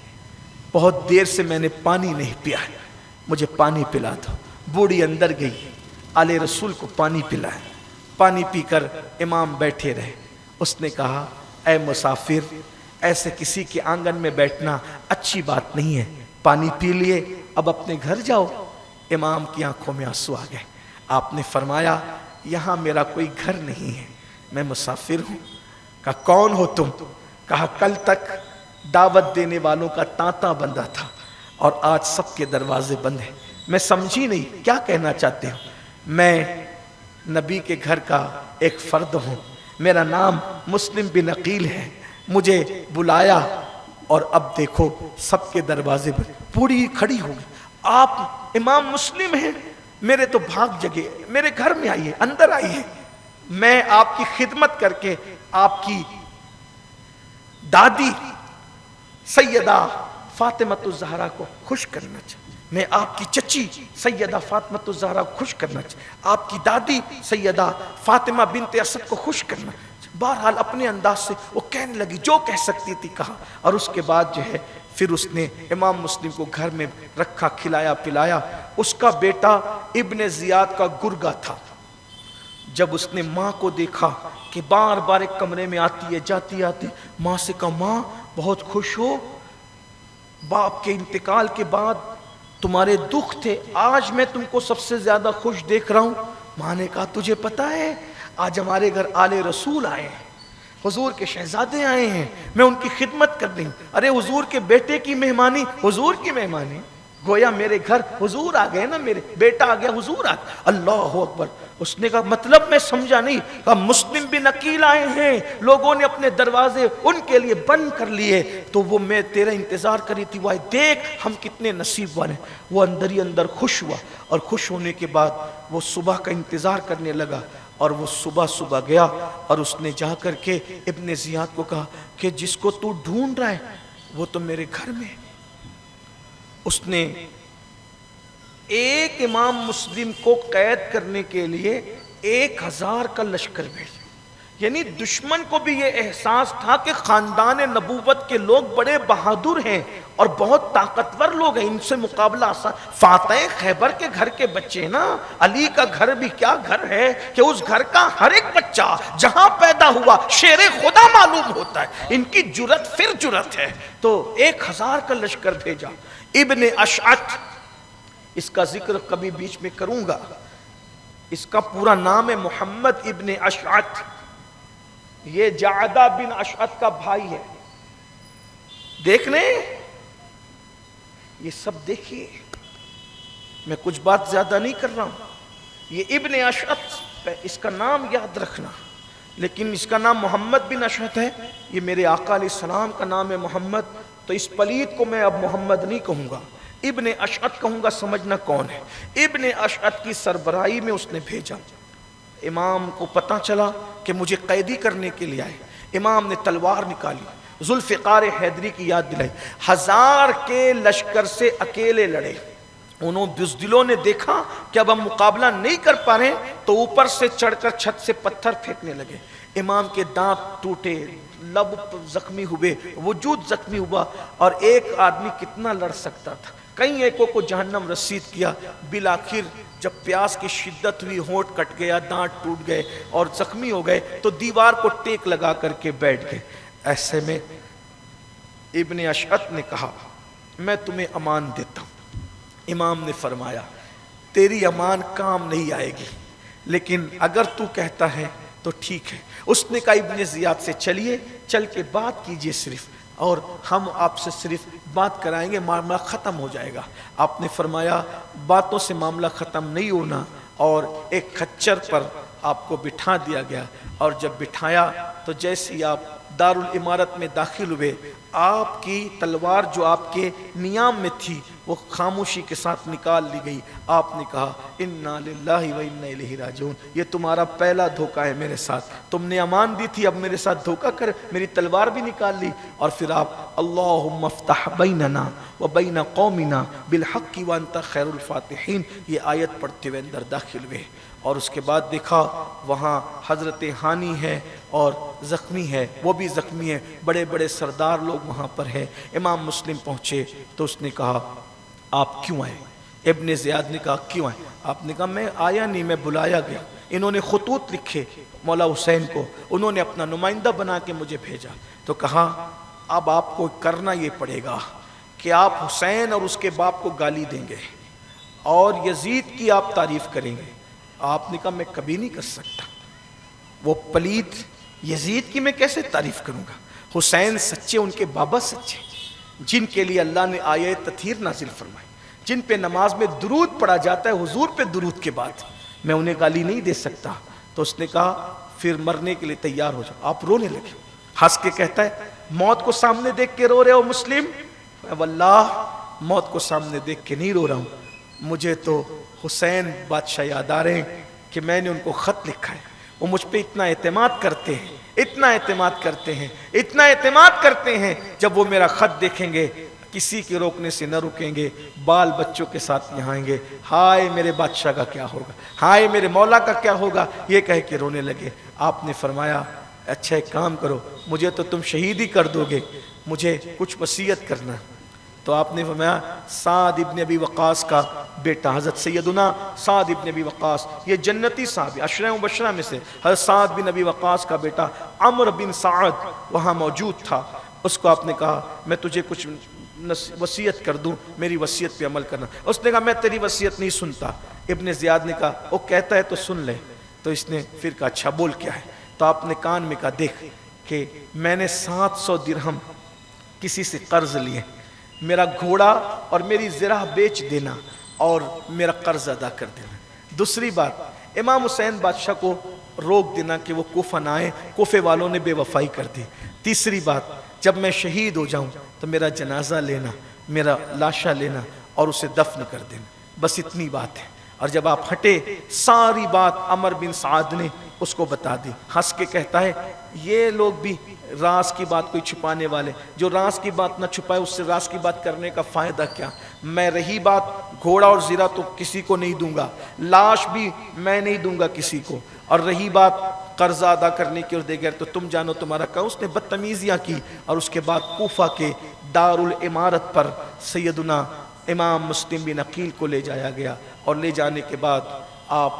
بہت دیر سے میں نے پانی نہیں پیا ہے, مجھے پانی پلا دو. بوڑھی اندر گئی, آل رسول کو پانی پلایا. پانی پی کر امام بیٹھے رہے. اس نے کہا اے مسافر, ایسے کسی کے آنگن میں بیٹھنا اچھی بات نہیں ہے. پانی پی لیے, اب اپنے گھر جاؤ. امام کی آنکھوں میں آنسو آ گئے. آپ نے فرمایا یہاں میرا کوئی گھر نہیں ہے, میں مسافر ہوں. کہا کون ہو تم؟ کہا کل تک دعوت دینے والوں کا تانتا بندہ تھا اور آج سب کے دروازے بند ہیں. میں سمجھی نہیں کیا کہنا چاہتے ہو. میں نبی کے گھر کا ایک فرد ہوں, میرا نام مسلم بن عقیل ہے. مجھے بلایا اور اب دیکھو سب کے دروازے بند. پوری کھڑی ہو گئی. آپ امام مسلم ہیں, میرے تو بھاگ جگے, میرے گھر میں آئیے, اندر آئیے. میں آپ کی خدمت کر کے آپ کی دادی سیدہ فاطمۃ الزہرا کو خوش کرنا چاہتا. میں آپ کی چچی سیدہ فاطمۃ الزہرا کو خوش کرنا چاہتا. آپ کی دادی سیدہ فاطمہ بنت اسد کو خوش کرنا. بہرحال اپنے انداز سے وہ کہنے لگی, جو کہہ سکتی تھی کہا. اور اس کے بعد جو ہے پھر اس نے امام مسلم کو گھر میں رکھا, کھلایا پلایا. اس کا بیٹا ابن زیاد کا گرگا تھا. جب اس نے ماں کو دیکھا کہ بار بار ایک کمرے میں آتی ہے جاتی آتی, ماں سے کہا ماں بہت خوش ہو, باپ کے انتقال کے بعد تمہارے دکھ تھے, آج میں تم کو سب سے زیادہ خوش دیکھ رہا ہوں. ماں نے کہا تجھے پتا ہے آج ہمارے گھر آل رسول آئے ہیں, حضور کے شہزادے آئے ہیں, میں ان کی خدمت کر رہی ہوں. ارے حضور کے بیٹے کی مہمانی حضور کی مہمانی, گویا میرے گھر حضور آ گئے نا, میرے بیٹا آ گیا, حضور آ گیا. اللہ اکبر. اس نے کہا مطلب میں سمجھا نہیں. کہا مسلم بن عقیل آئے ہیں, لوگوں نے اپنے دروازے ان کے لیے بند کر لیے, تو وہ میں تیرا انتظار کری تھی, وہ دیکھ ہم کتنے نصیب والے. وہ اندر ہی اندر خوش ہوا, اور خوش ہونے کے بعد وہ صبح کا انتظار کرنے لگا. اور وہ صبح گیا اور اس نے جا کر کے ابن زیاد کو کہا کہ جس کو تو ڈھونڈ رہا ہے وہ تو میرے گھر میں. اس نے ایک امام مسلم کو قید کرنے کے لیے 1000 کا لشکر بھیجا. یعنی دشمن کو بھی یہ احساس تھا کہ خاندان نبوت کے لوگ بڑے بہادر ہیں اور بہت طاقتور لوگ ہیں, ان سے مقابلہ آسان. فاتح خیبر کے گھر کے بچے نا, علی کا گھر بھی کیا گھر ہے کہ اس گھر کا ہر ایک بچہ جہاں پیدا ہوا شیر خدا معلوم ہوتا ہے. ان کی جرت پھر جرت ہے. تو 1000 کا لشکر بھیجا. ابن اشعث, اس کا ذکر کبھی بیچ میں کروں گا, اس کا پورا نام ہے محمد ابن اشعث. یہ جعدہ بن اشعث کا بھائی ہے. دیکھ لیں, یہ سب دیکھیے, میں کچھ بات زیادہ نہیں کر رہا ہوں. یہ ابن اشعث, اس کا نام یاد رکھنا, لیکن اس کا نام محمد بن اشعث ہے. یہ میرے آقا علیہ السلام کا نام ہے محمد, تو اس پلید کو میں اب محمد نہیں کہوں گا, ابن اشعث کہوں گا. سمجھنا کون ہے. ابن اشعث کی سربراہی میں اس نے بھیجا. امام کو پتہ چلا کہ مجھے قیدی کرنے کے لیے آئے. امام نے تلوار نکالی, ذوالفقار حیدری کی یاد دلائی. 1000 کے لشکر سے اکیلے لڑے. انہوں بزدلوں نے دیکھا کہ اب ہم مقابلہ نہیں کر پا رہے, تو اوپر سے چڑھ کر چھت سے پتھر پھینکنے لگے. امام کے دانت ٹوٹے, لب زخمی ہوئے, وجود زخمی ہوا. اور ایک آدمی کتنا لڑ سکتا تھا. کئی ایکوں کو جہنم رسید کیا. بالآخر جب پیاس کی شدت ہوئی, ہونٹ کٹ گیا, دانت ٹوٹ گئے اور زخمی ہو گئے, تو دیوار کو ٹیک لگا کر کے بیٹھ گئے. ایسے میں ابن اشعث نے کہا میں تمہیں امان دیتا ہوں. امام نے فرمایا تیری امان کام نہیں آئے گی, لیکن اگر تو کہتا ہے تو ٹھیک ہے. اس نے کہا ابن زیاد سے چلیے, چل کے بات کیجئے صرف, اور ہم آپ سے صرف بات کرائیں گے, معاملہ ختم ہو جائے گا. آپ نے فرمایا باتوں سے معاملہ ختم نہیں ہونا, اور ایک خچر پر آپ کو بٹھا دیا گیا. اور جب بٹھایا تو جیسے ہی آپ دارالعمارت میں داخل ہوئے, آپ کی تلوار جو آپ کے نیام میں تھی وہ خاموشی کے ساتھ نکال لی گئی. آپ نے کہا انا للہ و انا الیہ راجعون، یہ تمہارا پہلا دھوکہ ہے میرے ساتھ. تم نے امان دی تھی، اب میرے ساتھ دھوکہ کر میری تلوار بھی نکال لی. اور پھر آپ اللہم افتح بیننا و بین قومنا بالحق وانت خیر الفاتحین یہ آیت پڑھتے ہوئے اندر داخل ہوئے. اور اس کے بعد دیکھا وہاں حضرت ہانی ہے اور زخمی ہے، وہ بھی زخمی ہے، بڑے بڑے سردار لوگ وہاں پر ہیں. امام مسلم پہنچے تو اس نے کہا آپ کیوں آئے؟ ابن زیاد نے کہا کیوں آئے؟ آپ نے کہا میں آیا نہیں، میں بلایا گیا. انہوں نے خطوط لکھے مولا حسین کو، انہوں نے اپنا نمائندہ بنا کے مجھے بھیجا. تو کہا اب آپ کو کرنا یہ پڑے گا کہ آپ حسین اور اس کے باپ کو گالی دیں گے اور یزید کی آپ تعریف کریں گے. آپ نے کہا میں کبھی نہیں کر سکتا، وہ پلید یزید کی میں کیسے تعریف کروں گا؟ حسین سچے، ان کے بابا سچے، جن کے لیے اللہ نے آیہ تطہیر نازل فرمائی، جن پہ نماز میں درود پڑھا جاتا ہے حضور پہ درود کے بعد، میں انہیں گالی نہیں دے سکتا. تو اس نے کہا پھر مرنے کے لیے تیار ہو جاؤ. آپ رونے لگے، ہنس کے کہتا ہے موت کو سامنے دیکھ کے رو رہے ہو مسلم؟ واللہ موت کو سامنے دیکھ کے نہیں رو رہا ہوں، مجھے تو حسین بادشاہ یاد آ رہے ہیں کہ میں نے ان کو خط لکھا ہے. وہ مجھ پہ اتنا اعتماد کرتے ہیں، اتنا اعتماد کرتے ہیں، اتنا اعتماد کرتے ہیں، جب وہ میرا خط دیکھیں گے کسی کے روکنے سے نہ رکیں گے، بال بچوں کے ساتھ یہاں آئیں گے. ہائے میرے بادشاہ کا کیا ہوگا، ہائے میرے مولا کا کیا ہوگا، یہ کہہ کے رونے لگے. آپ نے فرمایا اچھا ایک کام کرو، مجھے تو تم شہید ہی کر دو گے، مجھے کچھ وصیت کرنا. تو آپ نے فرمایا سعد ابن ابی وقاص کا بیٹا حضرت سیدنا سعد ابن ابی وقاص، یہ جنتی صحابی عشرہ مبشرہ میں سے، حضرت سعد بن ابی وقاص کا بیٹا عمرو بن سعد وہاں موجود تھا. اس کو آپ نے کہا میں تجھے کچھ وصیت کر دوں، میری وصیت پہ عمل کرنا. اس نے کہا میں تیری وصیت نہیں سنتا. ابن زیاد نے کہا وہ کہتا ہے تو سن لے. تو اس نے پھر کہا اچھا بول کیا ہے؟ تو آپ نے کان میں کہا دیکھ کہ میں نے 700 درہم کسی سے قرض لیے، میرا گھوڑا اور میری زرہ بیچ دینا اور میرا قرض ادا کر دینا. دوسری بات امام حسین بادشاہ کو روک دینا کہ وہ کوفہ نہ آئے، کوفے والوں نے بے وفائی کر دی. تیسری بات جب میں شہید ہو جاؤں تو میرا جنازہ لینا، میرا لاشا لینا اور اسے دفن کر دینا. بس اتنی بات ہے. اور جب آپ ہٹے ساری بات عمر بن سعد نے اس کو بتا دی. ہنس کے کہتا ہے یہ لوگ بھی راز کی بات کوئی چھپانے والے، جو راز کی بات نہ چھپائے اس سے راز کی بات کرنے کا فائدہ کیا؟ میں رہی بات گھوڑا اور زرہ تو کسی کو نہیں دوں گا، لاش بھی میں نہیں دوں گا کسی کو، اور رہی بات قرضہ ادا کرنے کی اور دیگر تو تم جانو تمہارا کہا. اس نے بدتمیزیاں کی اور اس کے بعد کوفہ کے دارالعمارت پر سیدنا امام مسلم بن عقیل کو لے جایا گیا اور لے جانے کے بعد آپ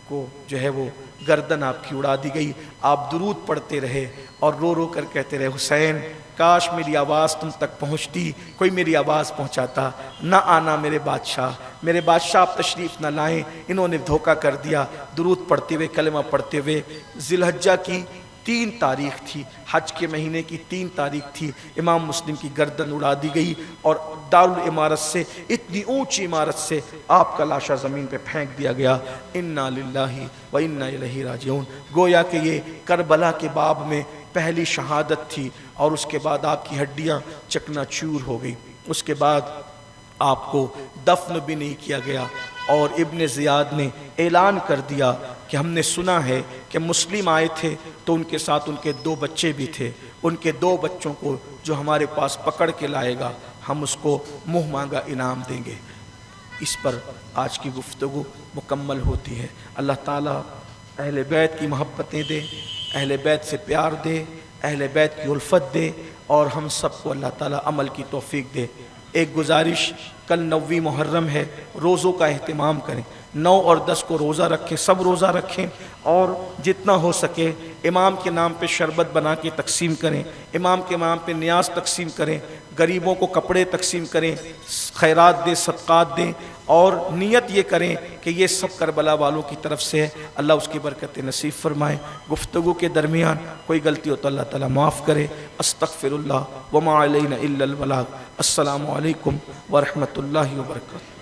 کو جو ہے وہ گردن آپ کی اڑا دی گئی. آپ درود پڑھتے رہے اور رو رو کر کہتے رہے حسین کاش میری آواز تم تک پہنچتی، کوئی میری آواز پہنچاتا. نہ آنا میرے بادشاہ آپ تشریف نہ لائیں، انہوں نے دھوکہ کر دیا. درود پڑھتے ہوئے کلمہ پڑھتے ہوئے ذی الحجہ کی 3 تاریخ تھی، حج کے مہینے کی 3 تاریخ تھی، امام مسلم کی گردن اڑا دی گئی اور دارالعمارت سے، اتنی اونچی عمارت سے آپ کا لاشا زمین پہ پھینک دیا گیا. انا للہ و انا الیہ راجعون. گویا کہ یہ کربلا کے باب میں پہلی شہادت تھی اور اس کے بعد آپ کی ہڈیاں چکنا چور ہو گئی. اس کے بعد آپ کو دفن بھی نہیں کیا گیا اور ابن زیاد نے اعلان کر دیا کہ ہم نے سنا ہے کہ مسلم آئے تھے تو ان کے ساتھ ان کے 2 بچے بھی تھے، ان کے 2 بچوں کو جو ہمارے پاس پکڑ کے لائے گا ہم اس کو منہ مانگا انعام دیں گے. اس پر آج کی گفتگو مکمل ہوتی ہے. اللہ تعالیٰ اہل بیت کی محبتیں دے، اہل بیت سے پیار دے، اہل بیت کی الفت دے اور ہم سب کو اللہ تعالیٰ عمل کی توفیق دے. ایک گزارش، کل 9 محرم ہے، روزوں کا اہتمام کریں. 9 اور 10 کو روزہ رکھیں، سب روزہ رکھیں اور جتنا ہو سکے امام کے نام پہ شربت بنا کے تقسیم کریں، امام کے نام پہ نیاز تقسیم کریں، غریبوں کو کپڑے تقسیم کریں، خیرات دیں، صدقات دیں اور نیت یہ کریں کہ یہ سب کربلا والوں کی طرف سے ہے. اللہ اس کی برکت نصیب فرمائے. گفتگو کے درمیان کوئی غلطی ہو تو اللہ تعالیٰ معاف کرے. استغفر اللہ وما علینا الا البلاغ. السلام علیکم ورحمۃ اللہ وبرکاتہ.